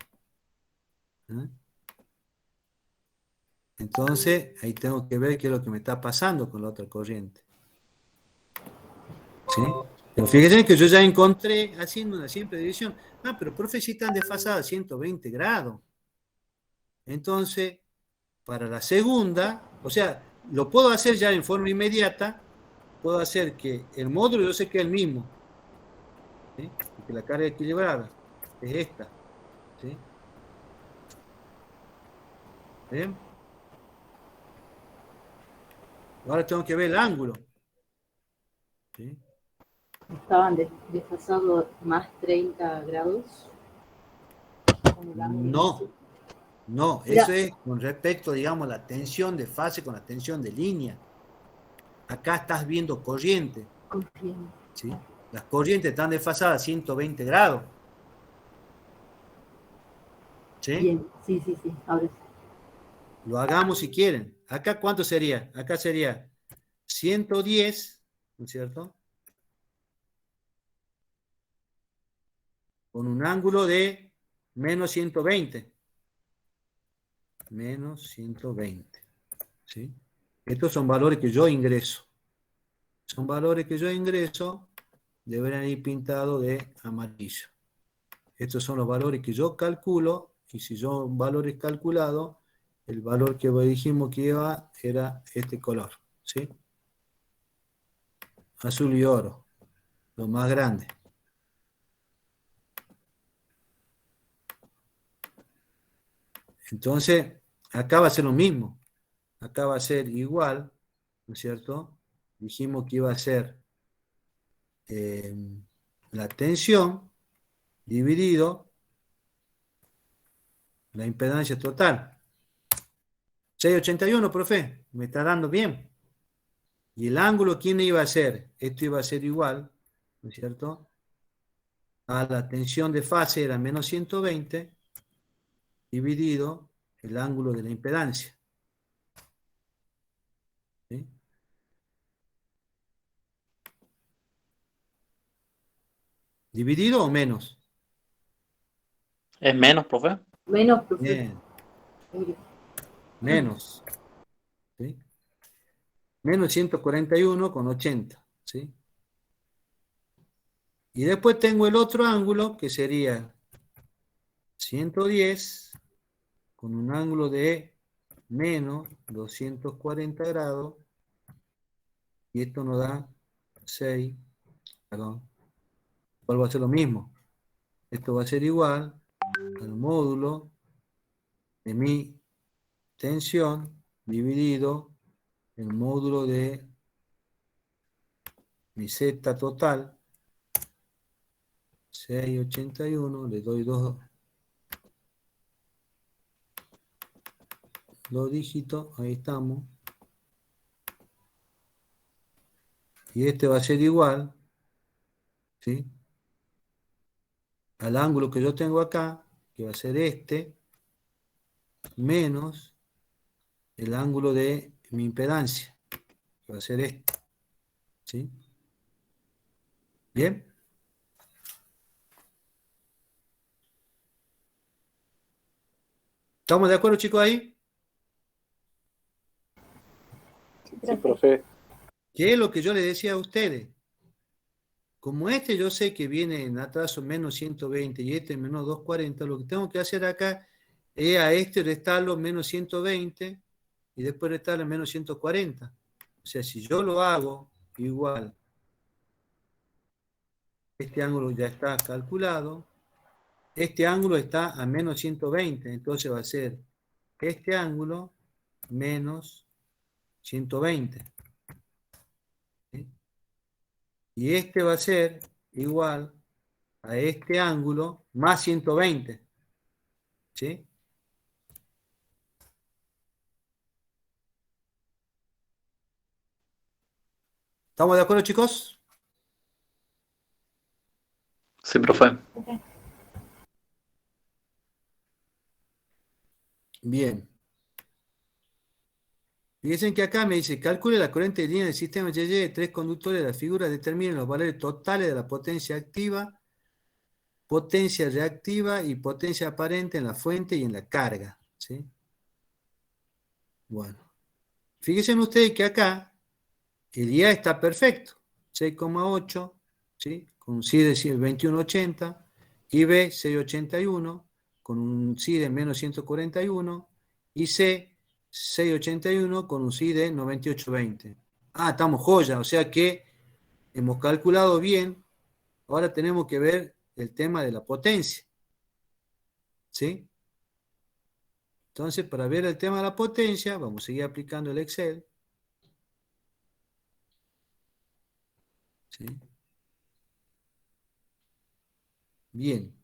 ¿Eh? Entonces, ahí tengo que ver qué es lo que me está pasando con la otra corriente. ¿Sí? Pero fíjense que yo ya encontré, haciendo una simple división, ah, pero profe, si están desfasadas 120 grados. Entonces, para la segunda, o sea, lo puedo hacer ya en forma inmediata, puedo hacer que el módulo yo sé que es el mismo, ¿sí? Y que la carga equilibrada es esta, ¿sí? ¿Bien? Ahora tengo que ver el ángulo, ¿sí? Estaban desfasados más 30 grados. Con el ángulo. No, eso es con respecto, digamos, a la tensión de fase con la tensión de línea. Acá estás viendo corriente, Corriente. ¿sí? Las corrientes están desfasadas a 120 grados. ¿Sí? Bien, sí, ahora sí. Lo hagamos si quieren. ¿Acá cuánto sería? Acá sería 110, ¿no es cierto? Con un ángulo de menos 120. Menos 120. ¿Sí? Estos son valores que yo ingreso. Son valores que yo ingreso, deberán ir pintados de amarillo. Estos son los valores que yo calculo, y si son valores calculados, el valor que dijimos que iba era este color, ¿sí? Azul y oro, lo más grande. Entonces, acá va a ser lo mismo. Acá va a ser igual, ¿no es cierto? Dijimos que iba a ser la tensión dividido la impedancia total. 681, profe, me está dando bien. Y el ángulo, ¿quién iba a ser? Esto iba a ser igual, ¿no es cierto?, a la tensión de fase era menos 120 dividido el ángulo de la impedancia. ¿Sí? ¿Dividido o menos? ¿Es menos, profe? Menos, profe. Bien, menos. ¿Sí? menos 141,80, ¿sí? Y después tengo el otro ángulo que sería 110 con un ángulo de menos 240 grados, y esto nos da 6, perdón, vuelvo a hacer lo mismo. Esto va a ser igual al módulo de mi tensión dividido el módulo de mi Z total, 681, le doy dos dígitos, ahí estamos. Y este va a ser igual, ¿sí?, al ángulo que yo tengo acá, que va a ser este, menos el ángulo de mi impedancia, que va a ser este, ¿sí? ¿Bien? ¿Estamos de acuerdo, chicos, ahí? Sí, profe. ¿Qué es lo que yo les decía a ustedes? Como este yo sé que viene en atraso menos 120 y este menos 240, lo que tengo que hacer acá es a este restarlo menos 120 y después restarle menos 140. O sea, si yo lo hago igual, este ángulo ya está calculado, este ángulo está a menos 120, entonces va a ser este ángulo menos 120. ¿Sí? Y este va a ser igual a este ángulo más 120. ¿Sí? ¿Estamos de acuerdo, chicos? Sí, profe. Bien. Fíjense que acá me dice, calcule la corriente de línea del sistema YY de tres conductores de la figura, determinen los valores totales de la potencia activa, potencia reactiva y potencia aparente en la fuente y en la carga. ¿Sí? Bueno. Fíjense ustedes que acá el IA está perfecto. 6,8, ¿sí?, con un SI de 2180, IB 681, con un SI de menos 141, y C 681 con un SI de 9820. Ah, estamos joya, o sea que hemos calculado bien. Ahora tenemos que ver el tema de la potencia. ¿Sí? Entonces, para ver el tema de la potencia, vamos a seguir aplicando el Excel. ¿Sí? Bien.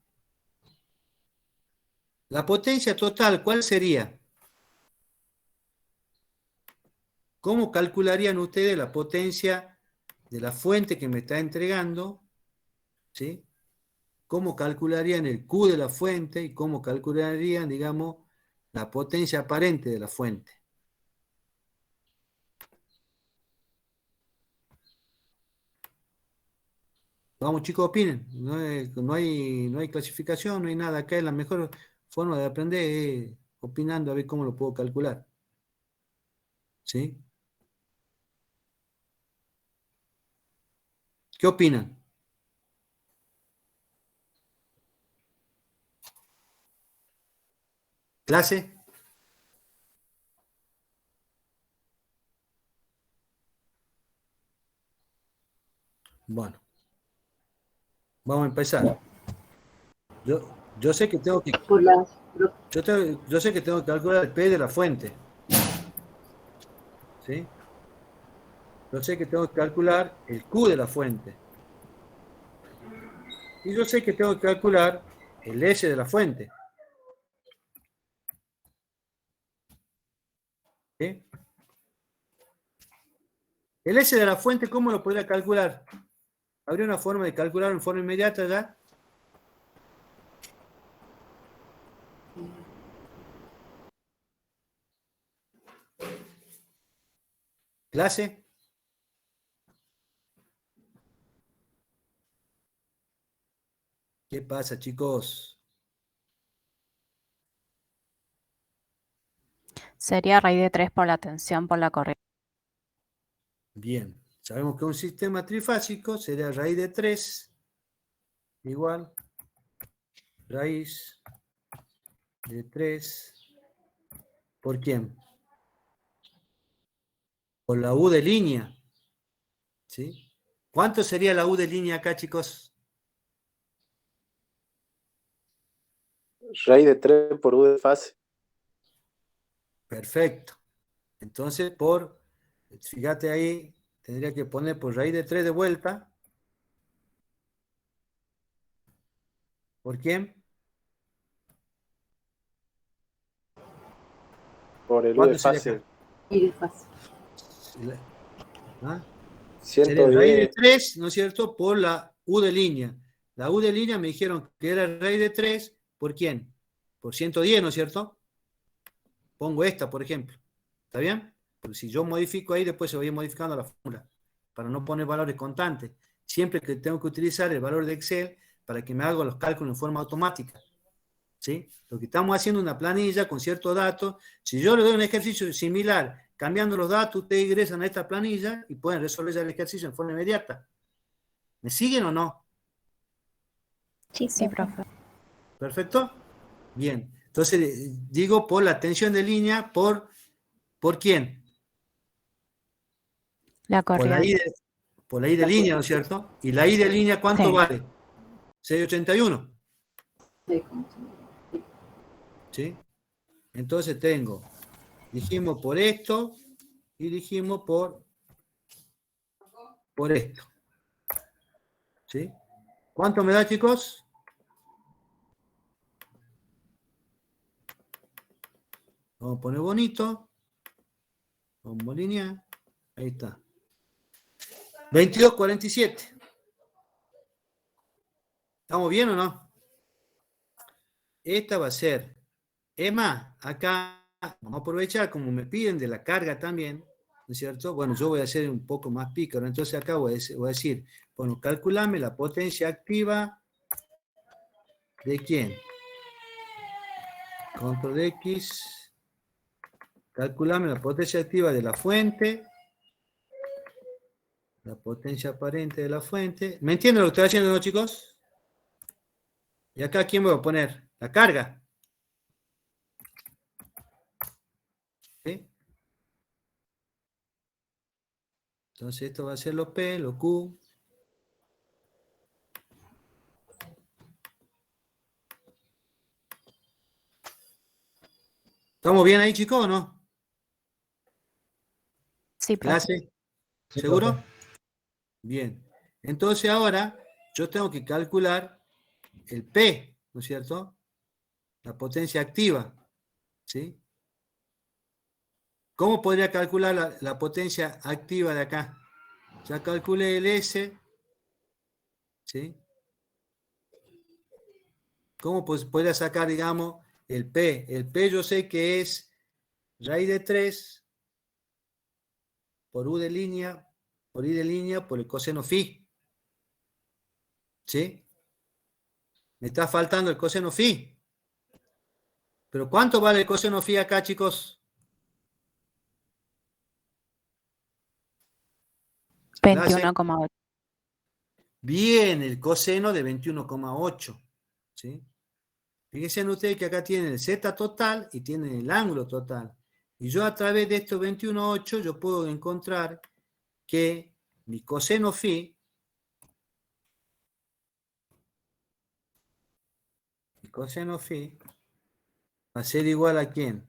La potencia total, ¿cuál sería? ¿Cómo calcularían ustedes la potencia de la fuente que me está entregando? ¿Sí? ¿Cómo calcularían el Q de la fuente y cómo calcularían, digamos, la potencia aparente de la fuente? Vamos, chicos, opinen. No hay clasificación, no hay nada. Acá es la mejor forma de aprender es opinando a ver cómo lo puedo calcular. ¿Sí? ¿Qué opinan? ¿Clase? Bueno, vamos a empezar. Yo sé que tengo que Por las, Yo sé que tengo que calcular el P de la fuente. ¿Sí? Yo sé que tengo que calcular el Q de la fuente. Y yo sé que tengo que calcular el S de la fuente. ¿Sí? El S de la fuente, ¿cómo lo podría calcular? ¿Habría una forma de calcular en forma inmediata ya? ¿Clase? ¿Qué pasa, chicos? Sería raíz de 3 por la tensión por la corriente. Bien. Sabemos que un sistema trifásico sería raíz de 3 igual raíz de 3 ¿por quién? Por la U de línea. ¿Sí? ¿Cuánto sería la U de línea acá, chicos? Raíz de 3 por U de fase. Perfecto. Entonces, fíjate ahí, tendría que poner por raíz de 3 de vuelta. ¿Por quién? Por el U ¿Cuánto de sería fase. acá? Y de fase. ¿Ah? Sería raíz de 110. 3, ¿no es cierto? Por la U de línea. La U de línea me dijeron que era raíz de 3, ¿por quién? Por 110, ¿no es cierto? Pongo esta, por ejemplo. ¿Está bien? Porque si yo modifico ahí, después se va a ir modificando la fórmula. Para no poner valores constantes. Siempre que tengo que utilizar el valor de Excel para que me haga los cálculos en forma automática. ¿Sí? Lo que estamos haciendo es una planilla con ciertos datos. Si yo le doy un ejercicio similar, cambiando los datos, ustedes ingresan a esta planilla y pueden resolver el ejercicio en forma inmediata. ¿Me siguen o no? Sí, profe. ¿Perfecto? Bien. Entonces, digo por la tensión de línea, ¿por quién? La Por la I corriente. de línea, ¿no es cierto? ¿Y la I de línea cuánto Sí. vale? 681. Sí, como se- ¿Sí? Entonces dijimos por esto y dijimos por esto. ¿Sí? ¿Cuánto me da, chicos? Vamos a poner bonito. Vamos a alinear. Ahí está. 22,47. ¿Estamos bien o no? Esta va a ser. Es más, acá vamos a aprovechar, como me piden de la carga también, ¿no es cierto? Bueno, yo voy a hacer un poco más pícaro. Entonces acá voy a decir, bueno, calculame la potencia activa de quién. Control X. Calculame la potencia activa de la fuente. La potencia aparente de la fuente. ¿Me entienden lo que estoy haciendo, no, chicos? Y acá, ¿quién voy a poner? La carga. ¿Sí? Entonces esto va a ser lo P, lo Q. ¿Estamos bien ahí, chicos, o no? Sí, profe. ¿Clase? ¿Seguro? Bien. Entonces ahora yo tengo que calcular el P, ¿no es cierto? La potencia activa. ¿Sí? ¿Cómo podría calcular la potencia activa de acá? Ya calculé el S. ¿Sí? ¿Cómo podría sacar, digamos, el P? El P yo sé que es raíz de 3 por U de línea, por I de línea, por el coseno phi. ¿Sí? Me está faltando el coseno phi. ¿Pero cuánto vale el coseno phi acá, chicos? 21,8. Bien, el coseno de 21,8. ¿Sí? Fíjense ustedes que acá tienen el Z total y tienen el ángulo total. Y yo a través de estos 21,8 yo puedo encontrar que mi coseno phi va a ser igual a ¿quién?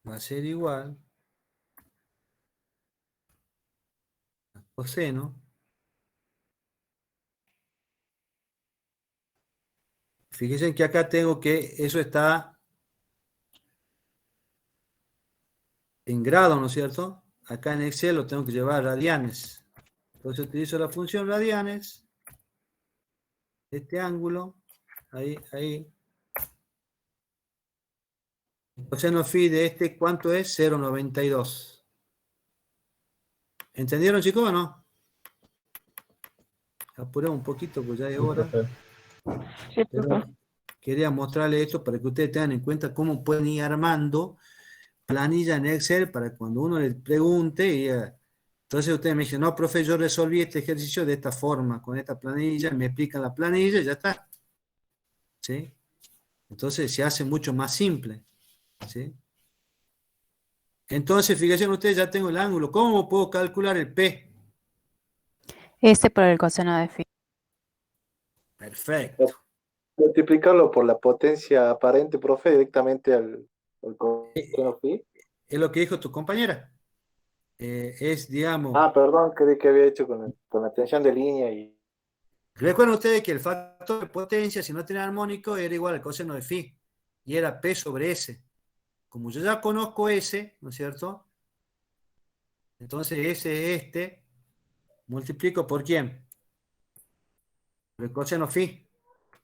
Va a ser igual a coseno. Fíjense que acá tengo que eso está en grado, ¿no es cierto? Acá en Excel lo tengo que llevar a radianes. Entonces utilizo la función radianes. Este ángulo, ahí. El coseno phi de este, ¿cuánto es? 0,92. ¿Entendieron, chicos, o no? Apuremos un poquito, pues ya es hora. Pero quería mostrarles esto para que ustedes tengan en cuenta cómo pueden ir armando planilla en Excel para cuando uno le pregunte y entonces usted me dice, no, profe, yo resolví este ejercicio de esta forma, con esta planilla, me explican la planilla y ya está. ¿Sí? Entonces se hace mucho más simple. ¿Sí? Entonces, fíjense ustedes, ya tengo el ángulo. ¿Cómo puedo calcular el P? S por el coseno de phi. Perfecto. Multiplicarlo por la potencia aparente, profe, directamente al coseno phi. Es lo que dijo tu compañera. Es, digamos, Ah, perdón, creí que había hecho con la tensión de línea y... recuerden ustedes que el factor de potencia, si no tiene armónico, era igual al coseno de phi. Y era P sobre S. Como yo ya conozco S, ¿no es cierto? Entonces S es este. Multiplico por ¿quién? Por el coseno phi,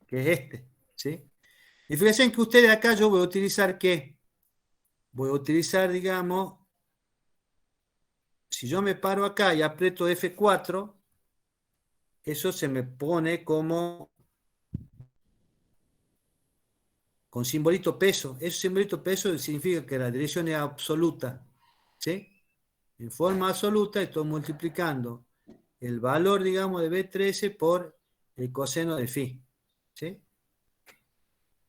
que es este. ¿Sí? Y fíjense que ustedes acá yo voy a utilizar ¿qué? Voy a utilizar, digamos, si yo me paro acá y aprieto F4, eso se me pone como con simbolito peso. Ese simbolito peso significa que la dirección es absoluta. ¿Sí? En forma absoluta estoy multiplicando el valor, digamos, de B13 por el coseno de phi. ¿Sí?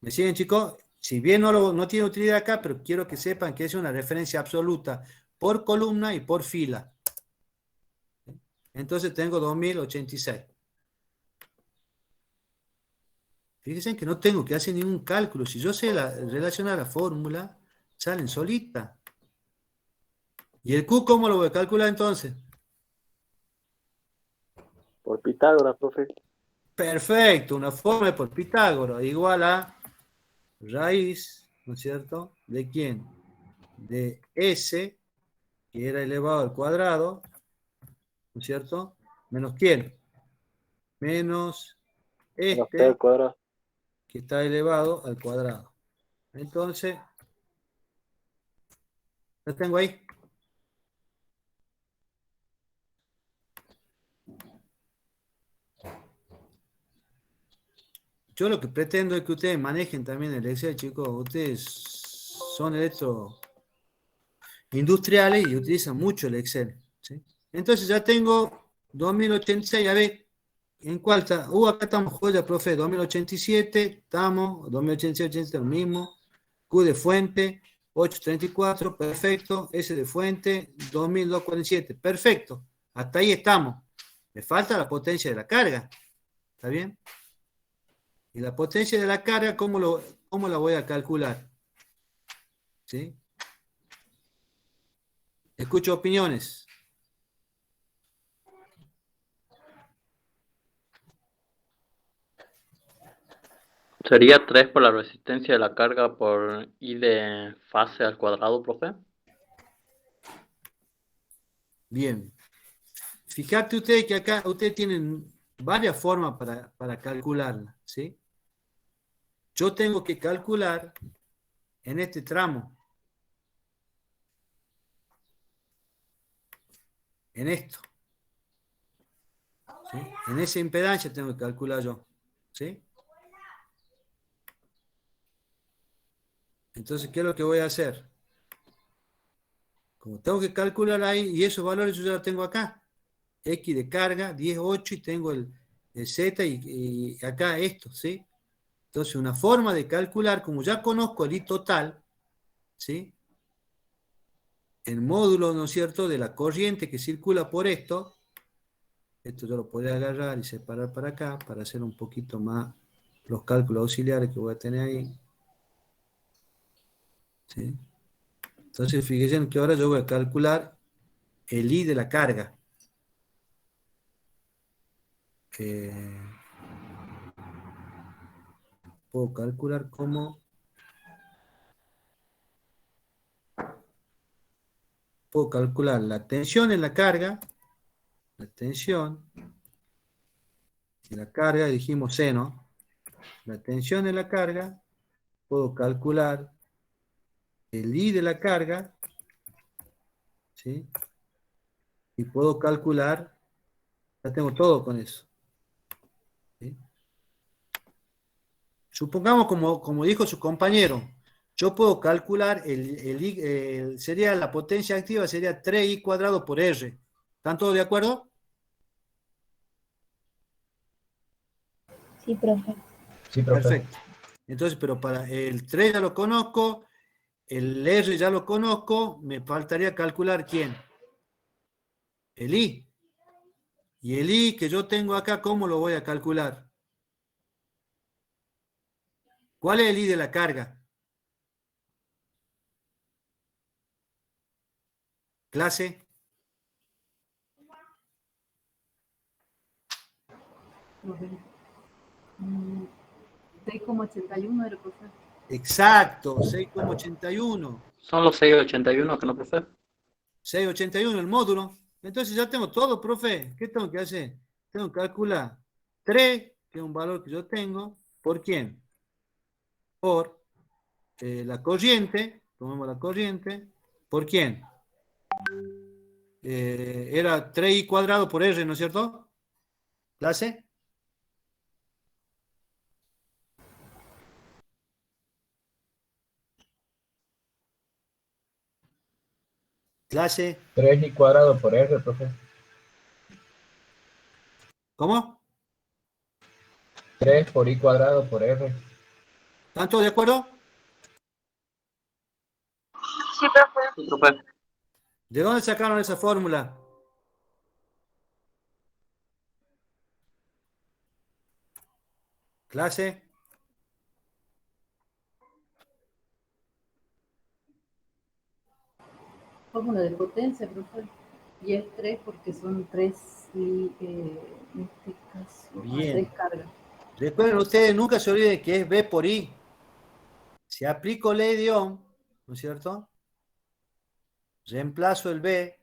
¿Me siguen, chicos? Si bien no tiene utilidad acá, pero quiero que sepan que es una referencia absoluta por columna y por fila. Entonces tengo 2086. Fíjense que no tengo que hacer ningún cálculo. Si yo sé relacionar la fórmula, salen solitas. ¿Y el Q cómo lo voy a calcular entonces? Por Pitágoras, profe. Perfecto, una fórmula por Pitágoras igual a raíz, ¿no es cierto? ¿De quién? De S, que era elevado al cuadrado, ¿no es cierto? ¿Menos quién? Menos Menos P al este, cuadrado. que está elevado al cuadrado. Entonces, lo tengo ahí. Yo lo que pretendo es que ustedes manejen también el Excel, chicos. Ustedes son industriales y utilizan mucho el Excel. ¿Sí? Entonces ya tengo 2086. A ver, ¿en cuál está? Acá estamos, joya, profe. 2087, estamos. 2087, lo mismo. Q de fuente, 834, perfecto. S de fuente, 2247, perfecto. Hasta ahí estamos. Me falta la potencia de la carga. ¿Está bien? Y la potencia de la carga, ¿cómo la voy a calcular? ¿Sí? Escucho opiniones. ¿Sería 3 por la resistencia de la carga por I de fase al cuadrado, profe? Bien. Fíjate ustedes que acá ustedes tienen varias formas para calcularla, ¿sí? Yo tengo que calcular en este tramo, en esto, ¿sí? En esa impedancia tengo que calcular yo, ¿sí? Entonces, ¿qué es lo que voy a hacer? Como tengo que calcular ahí, y esos valores yo ya los tengo acá. X de carga, 10,8, y tengo el Z y acá esto, ¿sí? Entonces, una forma de calcular, como ya conozco el I total, ¿sí? El módulo, ¿no es cierto?, de la corriente que circula por esto yo lo podría agarrar y separar para acá, para hacer un poquito más los cálculos auxiliares que voy a tener ahí. ¿Sí? Entonces, fíjense que ahora yo voy a calcular el I de la carga. Puedo calcular como... Puedo calcular la tensión en la carga, la tensión y la carga, dijimos seno, la tensión en la carga, puedo calcular el I de la carga, ¿sí? Y puedo calcular, ya tengo todo con eso. ¿Sí? Supongamos, como dijo su compañero, yo puedo calcular, sería la potencia activa, sería 3i cuadrado por r. ¿Están todos de acuerdo? Sí, profe. Sí, profe. Perfecto. Entonces, pero para el 3 ya lo conozco, el r ya lo conozco, me faltaría calcular ¿quién? El i. Y el i que yo tengo acá, ¿cómo lo voy a calcular? ¿Cuál es el i de la carga? Clase. Profe. 6,81 era, profe. Exacto, 6,81. Son los 681 que no, profe. 6,81 el módulo. Entonces ya tengo todo, profe. ¿Qué tengo que hacer? Tengo que calcular 3, que es un valor que yo tengo, ¿por quién? Por la corriente, tomemos la corriente, ¿por quién? Era 3i cuadrado por r, ¿no es cierto? ¿Clase? ¿Clase? 3i cuadrado por r, profe. ¿Cómo? 3 por i cuadrado por r. ¿Están todos de acuerdo? Sí, profe. ¿De dónde sacaron esa fórmula? ¿Clase? Fórmula de potencia, profe. Y es 3 porque son 3 y en este caso Bien. 3 cargas. Recuerden ustedes, nunca se olviden que es B por I. Si aplico ley de Ohm, ¿no es cierto? Reemplazo el B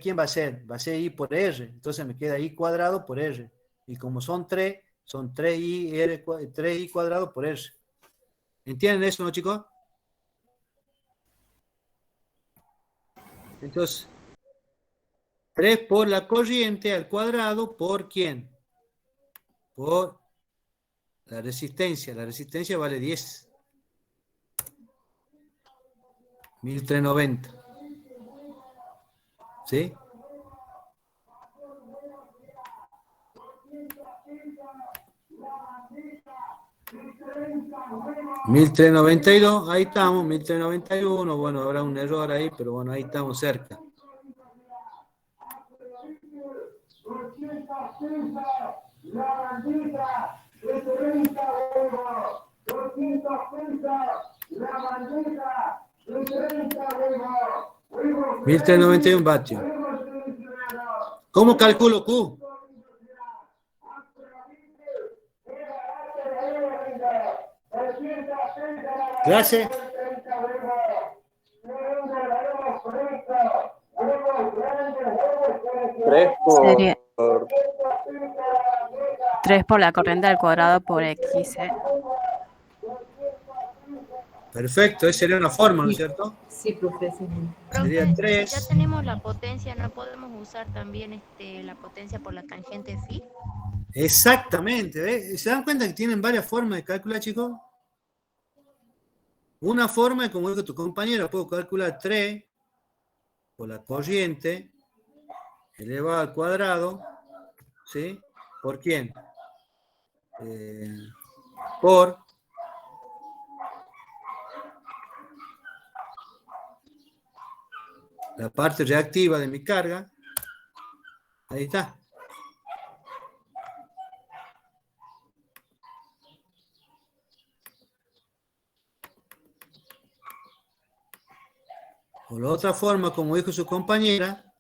¿quién va a ser? Va a ser I por R. Entonces me queda I cuadrado por R. Y como son 3, son 3I cuadrado por R. ¿Entienden eso, no, chicos? Entonces, 3 por la corriente al cuadrado, ¿por quién? Por la resistencia. La resistencia vale 10. 1390. ¿Sí? $1,392, ahí estamos, 1,391, bueno, habrá un error ahí, pero bueno, ahí estamos cerca. $1,391. ¿Cómo calculo Q? ¿Clase? Sería 3 por la corriente al cuadrado por x. Perfecto, esa sería una forma, ¿no es cierto? Sí, profe, sí. Sería Profe, 3. ya tenemos la potencia, ¿no podemos usar también la potencia por la tangente phi? Exactamente, ¿ves? ¿Se dan cuenta que tienen varias formas de calcular, chicos? Una forma es como dijo tu compañero, puedo calcular 3 por la corriente elevado al cuadrado, ¿sí? ¿Por quién? Por la parte reactiva de mi carga. Ahí está. O la otra forma, como dijo su compañera,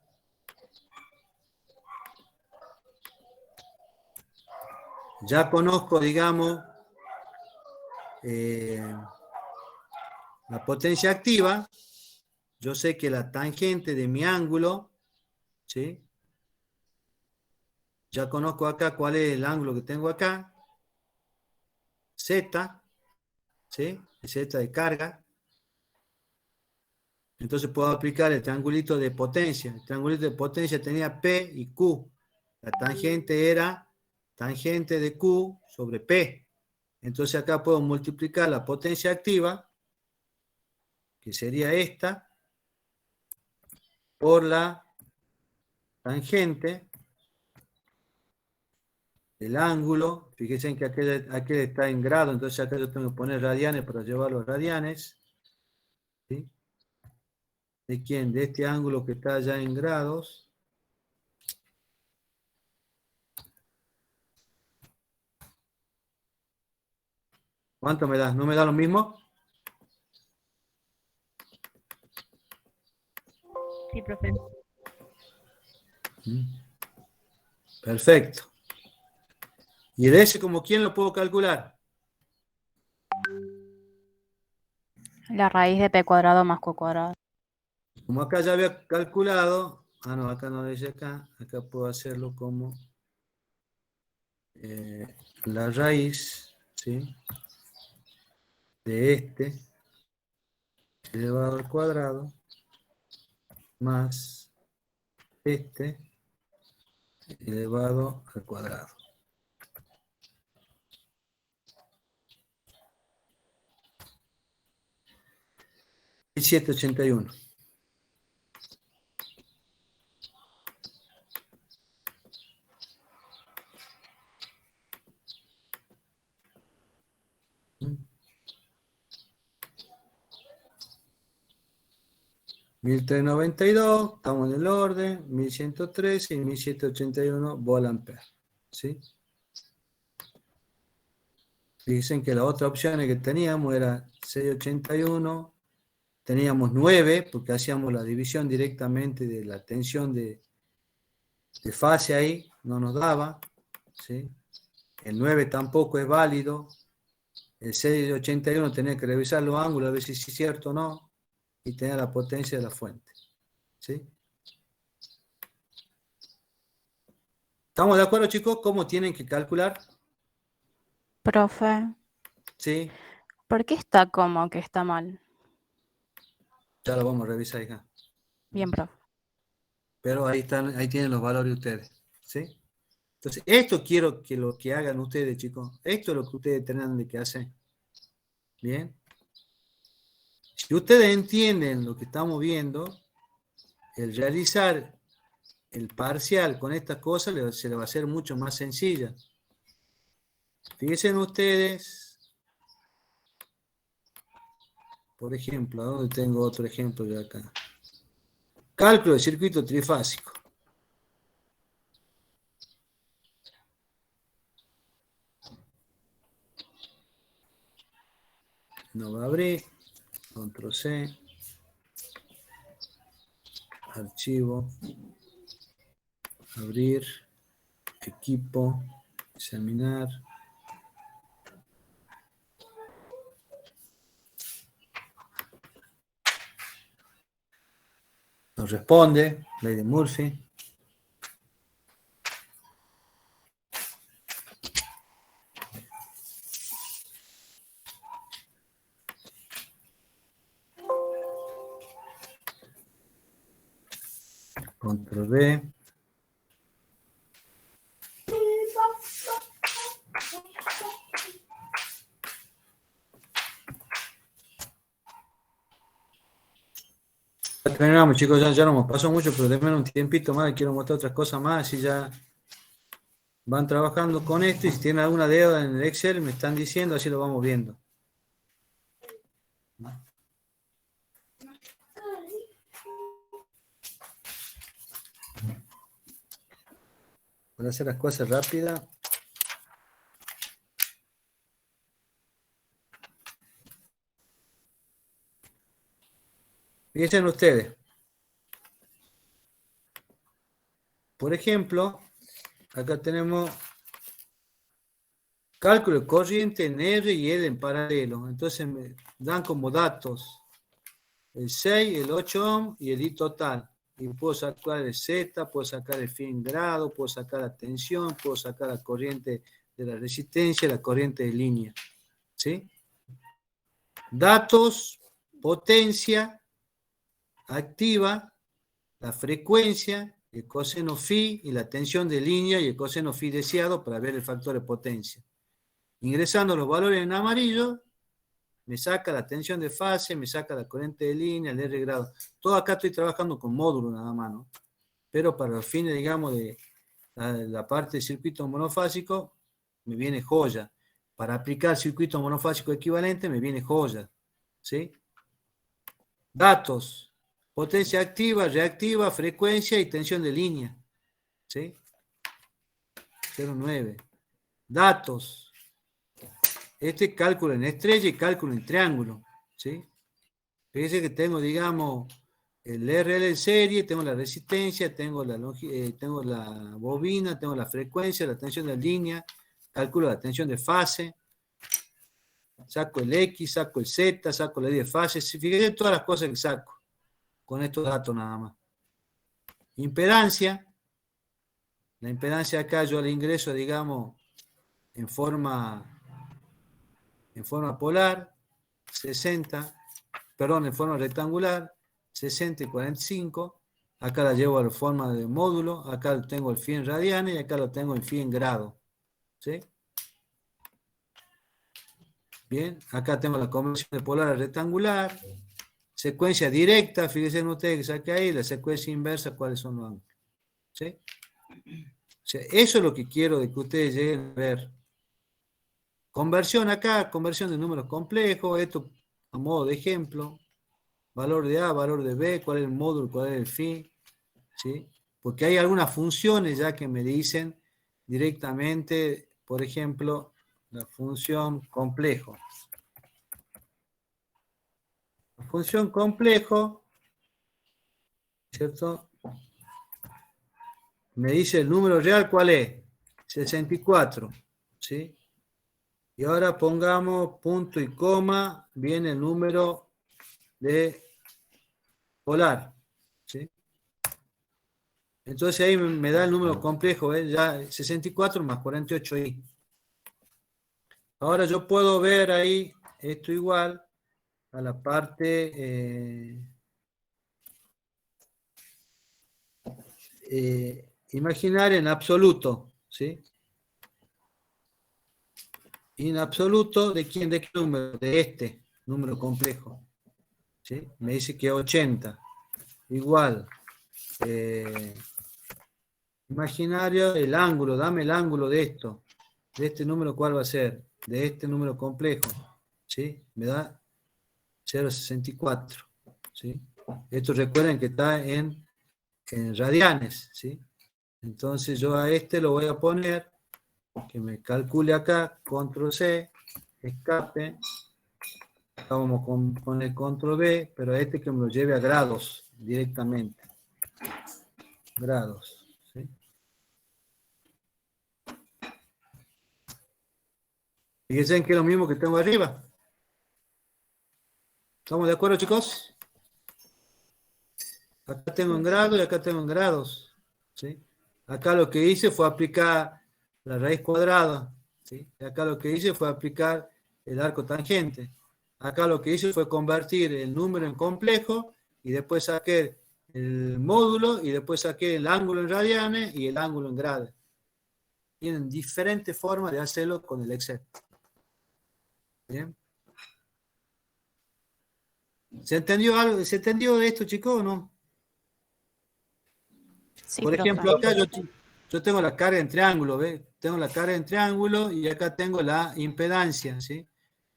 ya conozco, digamos, la potencia activa. Yo sé que la tangente de mi ángulo, ¿sí? Ya conozco acá cuál es el ángulo que tengo acá. Z, ¿sí? Z de carga. Entonces puedo aplicar el triangulito de potencia. El triangulito de potencia tenía P y Q. La tangente era tangente de Q sobre P. Entonces acá puedo multiplicar la potencia activa, que sería esta, por la tangente del ángulo. Fíjense que aquel está en grado, entonces acá yo tengo que poner radianes para llevarlo a radianes. ¿Sí? ¿De quién? De este ángulo que está ya en grados. ¿Cuánto me da? ¿No me da lo mismo? Sí, profe. Perfecto. ¿Y el S como quién lo puedo calcular? La raíz de P cuadrado más Q cuadrado. Como acá ya había calculado, no, acá no dice acá puedo hacerlo como la raíz, ¿sí? De este elevado al cuadrado más este elevado al cuadrado. Y 781. ¿Mm? 1392, estamos en el orden, 1113 y 1781 volt-ampere. ¿Sí? Dicen que las otras opciones que teníamos era 681, teníamos 9, porque hacíamos la división directamente de la tensión de fase ahí, no nos daba. ¿Sí? El 9 tampoco es válido. El 681 tenía que revisar los ángulos, a ver si es cierto o no, y tenía la potencia de la fuente. ¿Sí? ¿Estamos de acuerdo, chicos? ¿Cómo tienen que calcular? Profe, Sí, ¿por qué está como que está mal? ya lo vamos a revisar acá. Bien, profe. Pero ahí están, ahí tienen los valores ustedes. ¿Sí? Entonces, esto quiero que lo que hagan ustedes, chicos. Esto es lo que ustedes tienen que hacer. ¿Bien? Si ustedes entienden lo que estamos viendo, el realizar el parcial con estas cosas se le va a hacer mucho más sencilla. Fíjense ustedes, por ejemplo, ¿dónde tengo otro ejemplo de acá? Cálculo de circuito trifásico. No va a abrir. Control C. Archivo. Abrir. Equipo. Examinar. Nos responde. Ley de Murphy. Control V. Ya terminamos, chicos, ya no nos pasó mucho, pero denme un tiempito más, quiero mostrar otras cosas más y ya van trabajando con esto, y si tienen alguna deuda en el Excel me están diciendo, así lo vamos viendo. Para hacer las cosas rápidas. Fíjense ustedes. Por ejemplo, acá tenemos cálculo de corriente en R y L en paralelo. Entonces me dan como datos el 6, el 8 ohm y el I total. Y puedo sacar el Z, puedo sacar el phi en grado, puedo sacar la tensión, puedo sacar la corriente de la resistencia, la corriente de línea. ¿Sí? Datos, potencia activa, la frecuencia, el coseno phi y la tensión de línea y el coseno phi deseado para ver el factor de potencia. Ingresando los valores en amarillo, me saca la tensión de fase, me saca la corriente de línea, el R grado. Todo acá estoy trabajando con módulo nada más, ¿no? Pero para los fines, digamos, de la parte de circuito monofásico, me viene joya. Para aplicar circuito monofásico equivalente, me viene joya. ¿Sí? Datos. Potencia activa, reactiva, frecuencia y tensión de línea. ¿Sí? 0,9. Datos. Este cálculo en estrella y cálculo en triángulo. ¿Sí? Fíjense que tengo, digamos, el RL en serie, tengo la resistencia, tengo la bobina, tengo la frecuencia, la tensión de línea, calculo la tensión de fase, saco el X, saco el Z, saco la I de fase. Fíjense todas las cosas que saco con estos datos nada más. Impedancia. La impedancia acá yo la ingreso, digamos, en forma polar, 60, perdón, en forma rectangular, 60 y 45. Acá la llevo a la forma de módulo, acá tengo el phi en radianes y acá lo tengo en phi en grado. ¿Sí? Bien, acá tengo la conversión de polar a rectangular, secuencia directa, fíjense ustedes que saqué ahí, la secuencia inversa, cuáles son los ángulos. ¿Sí? O sea, eso es lo que quiero de que ustedes lleguen a ver. Conversión acá, conversión de números complejos, esto a modo de ejemplo. Valor de A, valor de B, cuál es el módulo, cuál es el phi. ¿Sí? Porque hay algunas funciones ya que me dicen directamente, por ejemplo, la función complejo. La función complejo, ¿cierto? Me dice el número real, ¿cuál es? 64, ¿sí? Y ahora pongamos punto y coma, viene el número de polar, ¿sí? Entonces ahí me da el número complejo, ya 64 más 48i. Ahora yo puedo ver ahí esto igual a la parte imaginaria en absoluto, ¿sí? En absoluto, ¿de quién? ¿De qué número? De este número complejo. ¿Sí? Me dice que 80. Igual. Imaginario, el ángulo, dame el ángulo de esto. De este número, ¿cuál va a ser? De este número complejo. ¿Sí? Me da 0,64. ¿Sí? Esto recuerden que está en radianes. ¿Sí? Entonces yo a este lo voy a poner, que me calcule acá, control C, escape. Acá vamos a poner control B, pero a este que me lo lleve a grados directamente. Grados. ¿Sí? Fíjense que es lo mismo que tengo arriba. ¿Estamos de acuerdo, chicos? Acá tengo en grados y acá tengo en grados. ¿Sí? Acá lo que hice fue aplicar la raíz cuadrada. ¿Sí? Y acá lo que hice fue aplicar el arco tangente. Acá lo que hice fue convertir el número en complejo y después saqué el módulo y después saqué el ángulo en radianes y el ángulo en grados. Tienen diferentes formas de hacerlo con el Excel. ¿Bien? ¿Se entendió algo? ¿Se entendió de esto, chicos, o no? Sí, Por profe. ejemplo, acá yo tengo la carga en triángulo, ¿ves? Tengo la carga en triángulo y acá tengo la impedancia, ¿sí?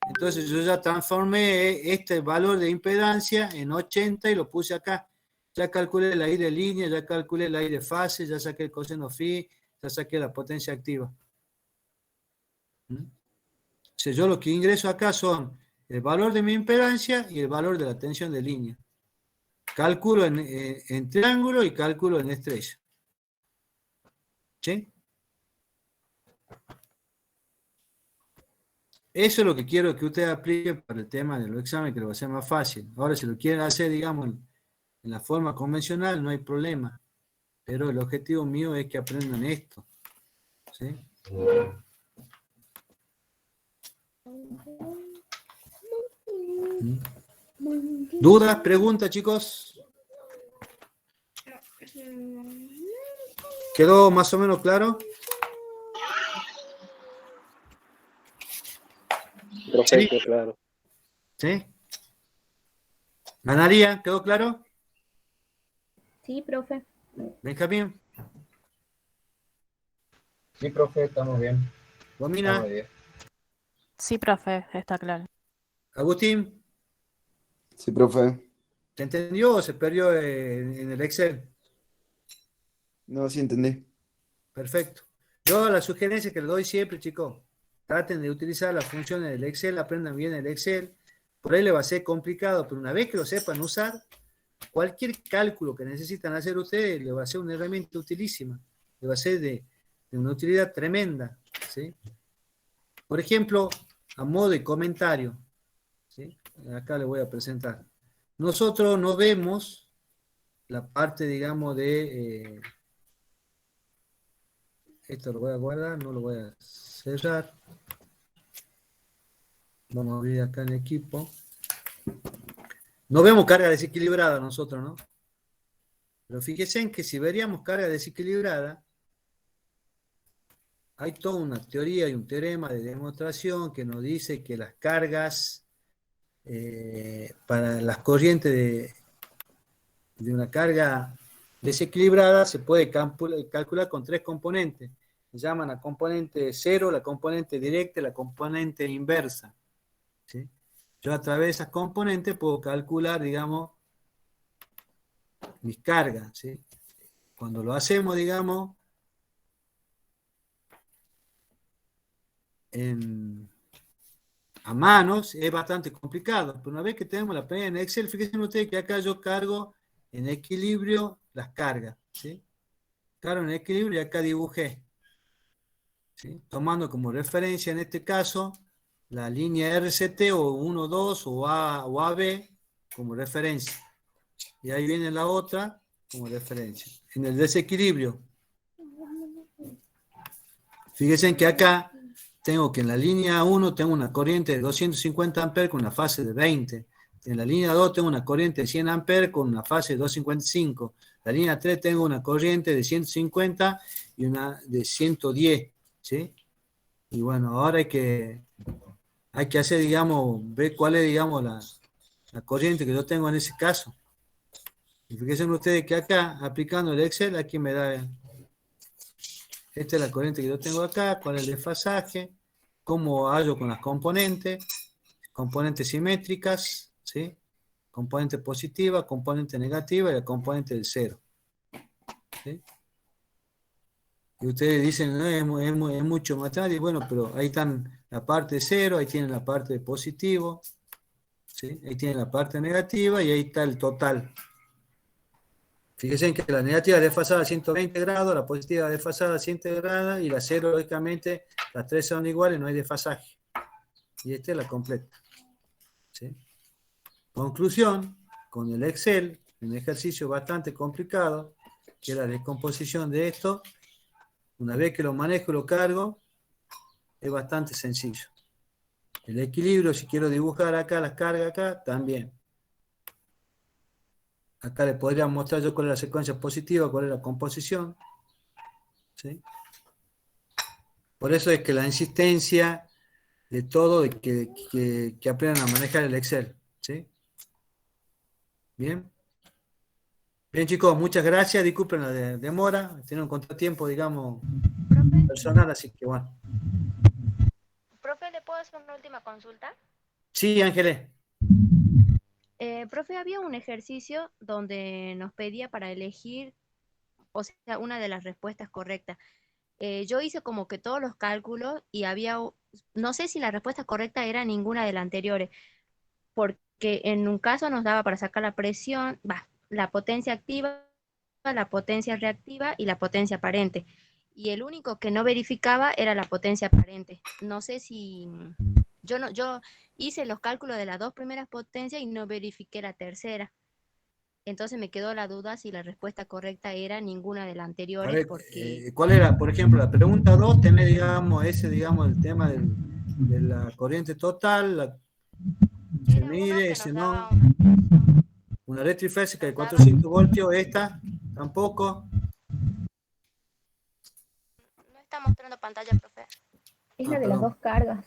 Entonces yo ya transformé este valor de impedancia en 80 y lo puse acá. Ya calculé la I de línea, ya calculé la I de fase, ya saqué el coseno phi, ya saqué la potencia activa. ¿Mm? O sea, yo lo que ingreso acá son el valor de mi impedancia y el valor de la tensión de línea. Calculo en triángulo y cálculo en estrella. ¿Sí? Eso es lo que quiero que ustedes apliquen para el tema de los exámenes, que lo va a ser más fácil. Ahora, si lo quieren hacer, digamos, en la forma convencional, no hay problema. Pero el objetivo mío es que aprendan esto. ¿Sí? ¿Dudas? ¿Preguntas, chicos? ¿Quedó más o menos claro? Perfecto, claro. ¿Sí? Analía, ¿quedó claro? Sí, profe. Benjamín, Sí, profe, estamos bien. Estamos Romina, bien. Sí, profe, está claro. Agustín, Sí, profe. ¿se entendió o se perdió en el Excel? No, sí entendí. Perfecto. Yo la sugerencia que les doy siempre, chicos, traten de utilizar las funciones del Excel, aprendan bien el Excel. Por ahí le va a ser complicado, pero una vez que lo sepan usar, cualquier cálculo que necesitan hacer ustedes le va a ser una herramienta utilísima, le va a ser de una utilidad tremenda, ¿sí? Por ejemplo, a modo de comentario, ¿sí? Acá le voy a presentar. Nosotros no vemos la parte, digamos, de... esto lo voy a guardar, no lo voy a cerrar. Vamos a abrir acá en equipo. No vemos carga desequilibrada nosotros, ¿no? Pero fíjense en que si veríamos carga desequilibrada, hay toda una teoría y un teorema de demostración que nos dice que las cargas para las corrientes de una carga desequilibrada se puede calcular con tres componentes. Se llaman la componente cero, la componente directa y la componente inversa, ¿sí? Yo a través de esas componentes puedo calcular, digamos, mis cargas, ¿sí? Cuando lo hacemos, digamos, a manos es bastante complicado, pero una vez que tenemos la planilla en Excel, fíjense ustedes que acá yo cargo en equilibrio las cargas, ¿sí? Cargo en equilibrio y acá dibujé, ¿sí? Tomando como referencia en este caso la línea RCT o 1, 2 o AB como referencia. Y ahí viene la otra como referencia. En el desequilibrio, fíjense que acá tengo que en la línea 1 tengo una corriente de 250 amperes con una fase de 20. En la línea 2 tengo una corriente de 100 amperes con una fase de 255. La línea 3 tengo una corriente de 150 y una de 110, ¿sí? Y bueno, ahora hay que hacer, digamos, ver cuál es, digamos, la corriente que yo tengo en ese caso. Y fíjense ustedes que acá, aplicando el Excel, aquí me da, esta es la corriente que yo tengo acá, cuál es el desfasaje, cómo hallo con las componentes simétricas, ¿sí? Componente positiva, componente negativa y la componente del cero, ¿sí? Y ustedes dicen, no, es mucho matemática, bueno, pero ahí están la parte de cero, ahí tienen la parte de positivo, ¿sí? Ahí tienen la parte negativa y ahí está el total. Fíjense que la negativa es desfasada a 120 grados, la positiva es desfasada a 100 grados y la cero, lógicamente, las tres son iguales, no hay desfasaje. Y esta es la completa, ¿sí? Conclusión, con el Excel, un ejercicio bastante complicado, que es la descomposición de esto, una vez que lo manejo y lo cargo, es bastante sencillo. El equilibrio, si quiero dibujar acá las cargas acá, también. Acá les podría mostrar yo cuál es la secuencia positiva, cuál es la composición, ¿sí? Por eso es que la insistencia de todo, de que aprendan a manejar el Excel, ¿sí? Bien. Bien, chicos, muchas gracias. Disculpen la demora. Tiene un contratiempo, digamos, Profe, personal, así que bueno. profe, ¿le puedo hacer una última consulta? Sí, Ángeles. Profe, había un ejercicio donde nos pedía para elegir, o sea, una de las respuestas correctas. Yo hice como que todos los cálculos y no sé si la respuesta correcta era ninguna de las anteriores, porque en un caso nos daba para sacar la presión, la potencia activa, la potencia reactiva y la potencia aparente. Y el único que no verificaba era la potencia aparente. No sé si yo hice los cálculos de las dos primeras potencias y no verifiqué la tercera. Entonces me quedó la duda si la respuesta correcta era ninguna de las A anteriores, ver, porque ¿cuál era, por ejemplo, la pregunta 2? Tenés, digamos, digamos, el tema de la corriente total, se era uno mide, que ese nos no. daba Una electrifásica de nos daba, 400 voltios, esta, tampoco. no está mostrando pantalla, profe. Es la de las Perdón. dos cargas.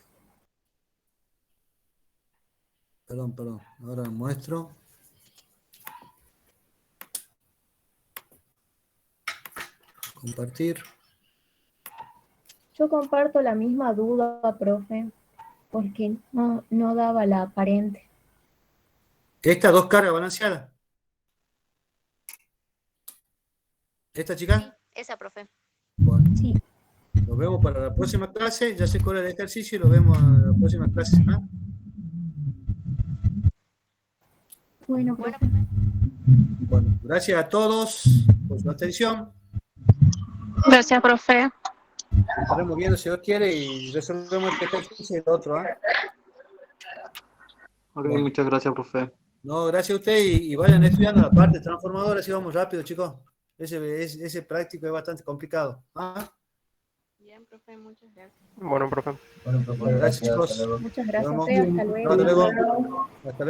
Perdón. Ahora muestro. Compartir. Yo comparto la misma duda, profe, porque no daba la aparente. ¿Estas dos cargas balanceadas? ¿Esta, chica? Esa, profe. Bueno, Sí, nos vemos para la próxima clase. Ya se corre el ejercicio y lo vemos en la próxima clase. ¿Ah? bueno, Bueno, profe. Bueno, gracias a todos por su atención. Gracias, profe. Estaremos viendo si Dios quiere y resolvemos este ejercicio y el otro. ¿Ah? Ok, muchas gracias, profe. No, gracias a usted y vayan estudiando la parte transformadora, así vamos rápido, chicos. Ese práctico es bastante complicado. ¿Ah? bien, profe, muchas gracias. Bueno, profe. Bueno, gracias, chicos. Muchas Nos gracias, vemos. profe. Hasta luego. Hasta luego. Hasta luego.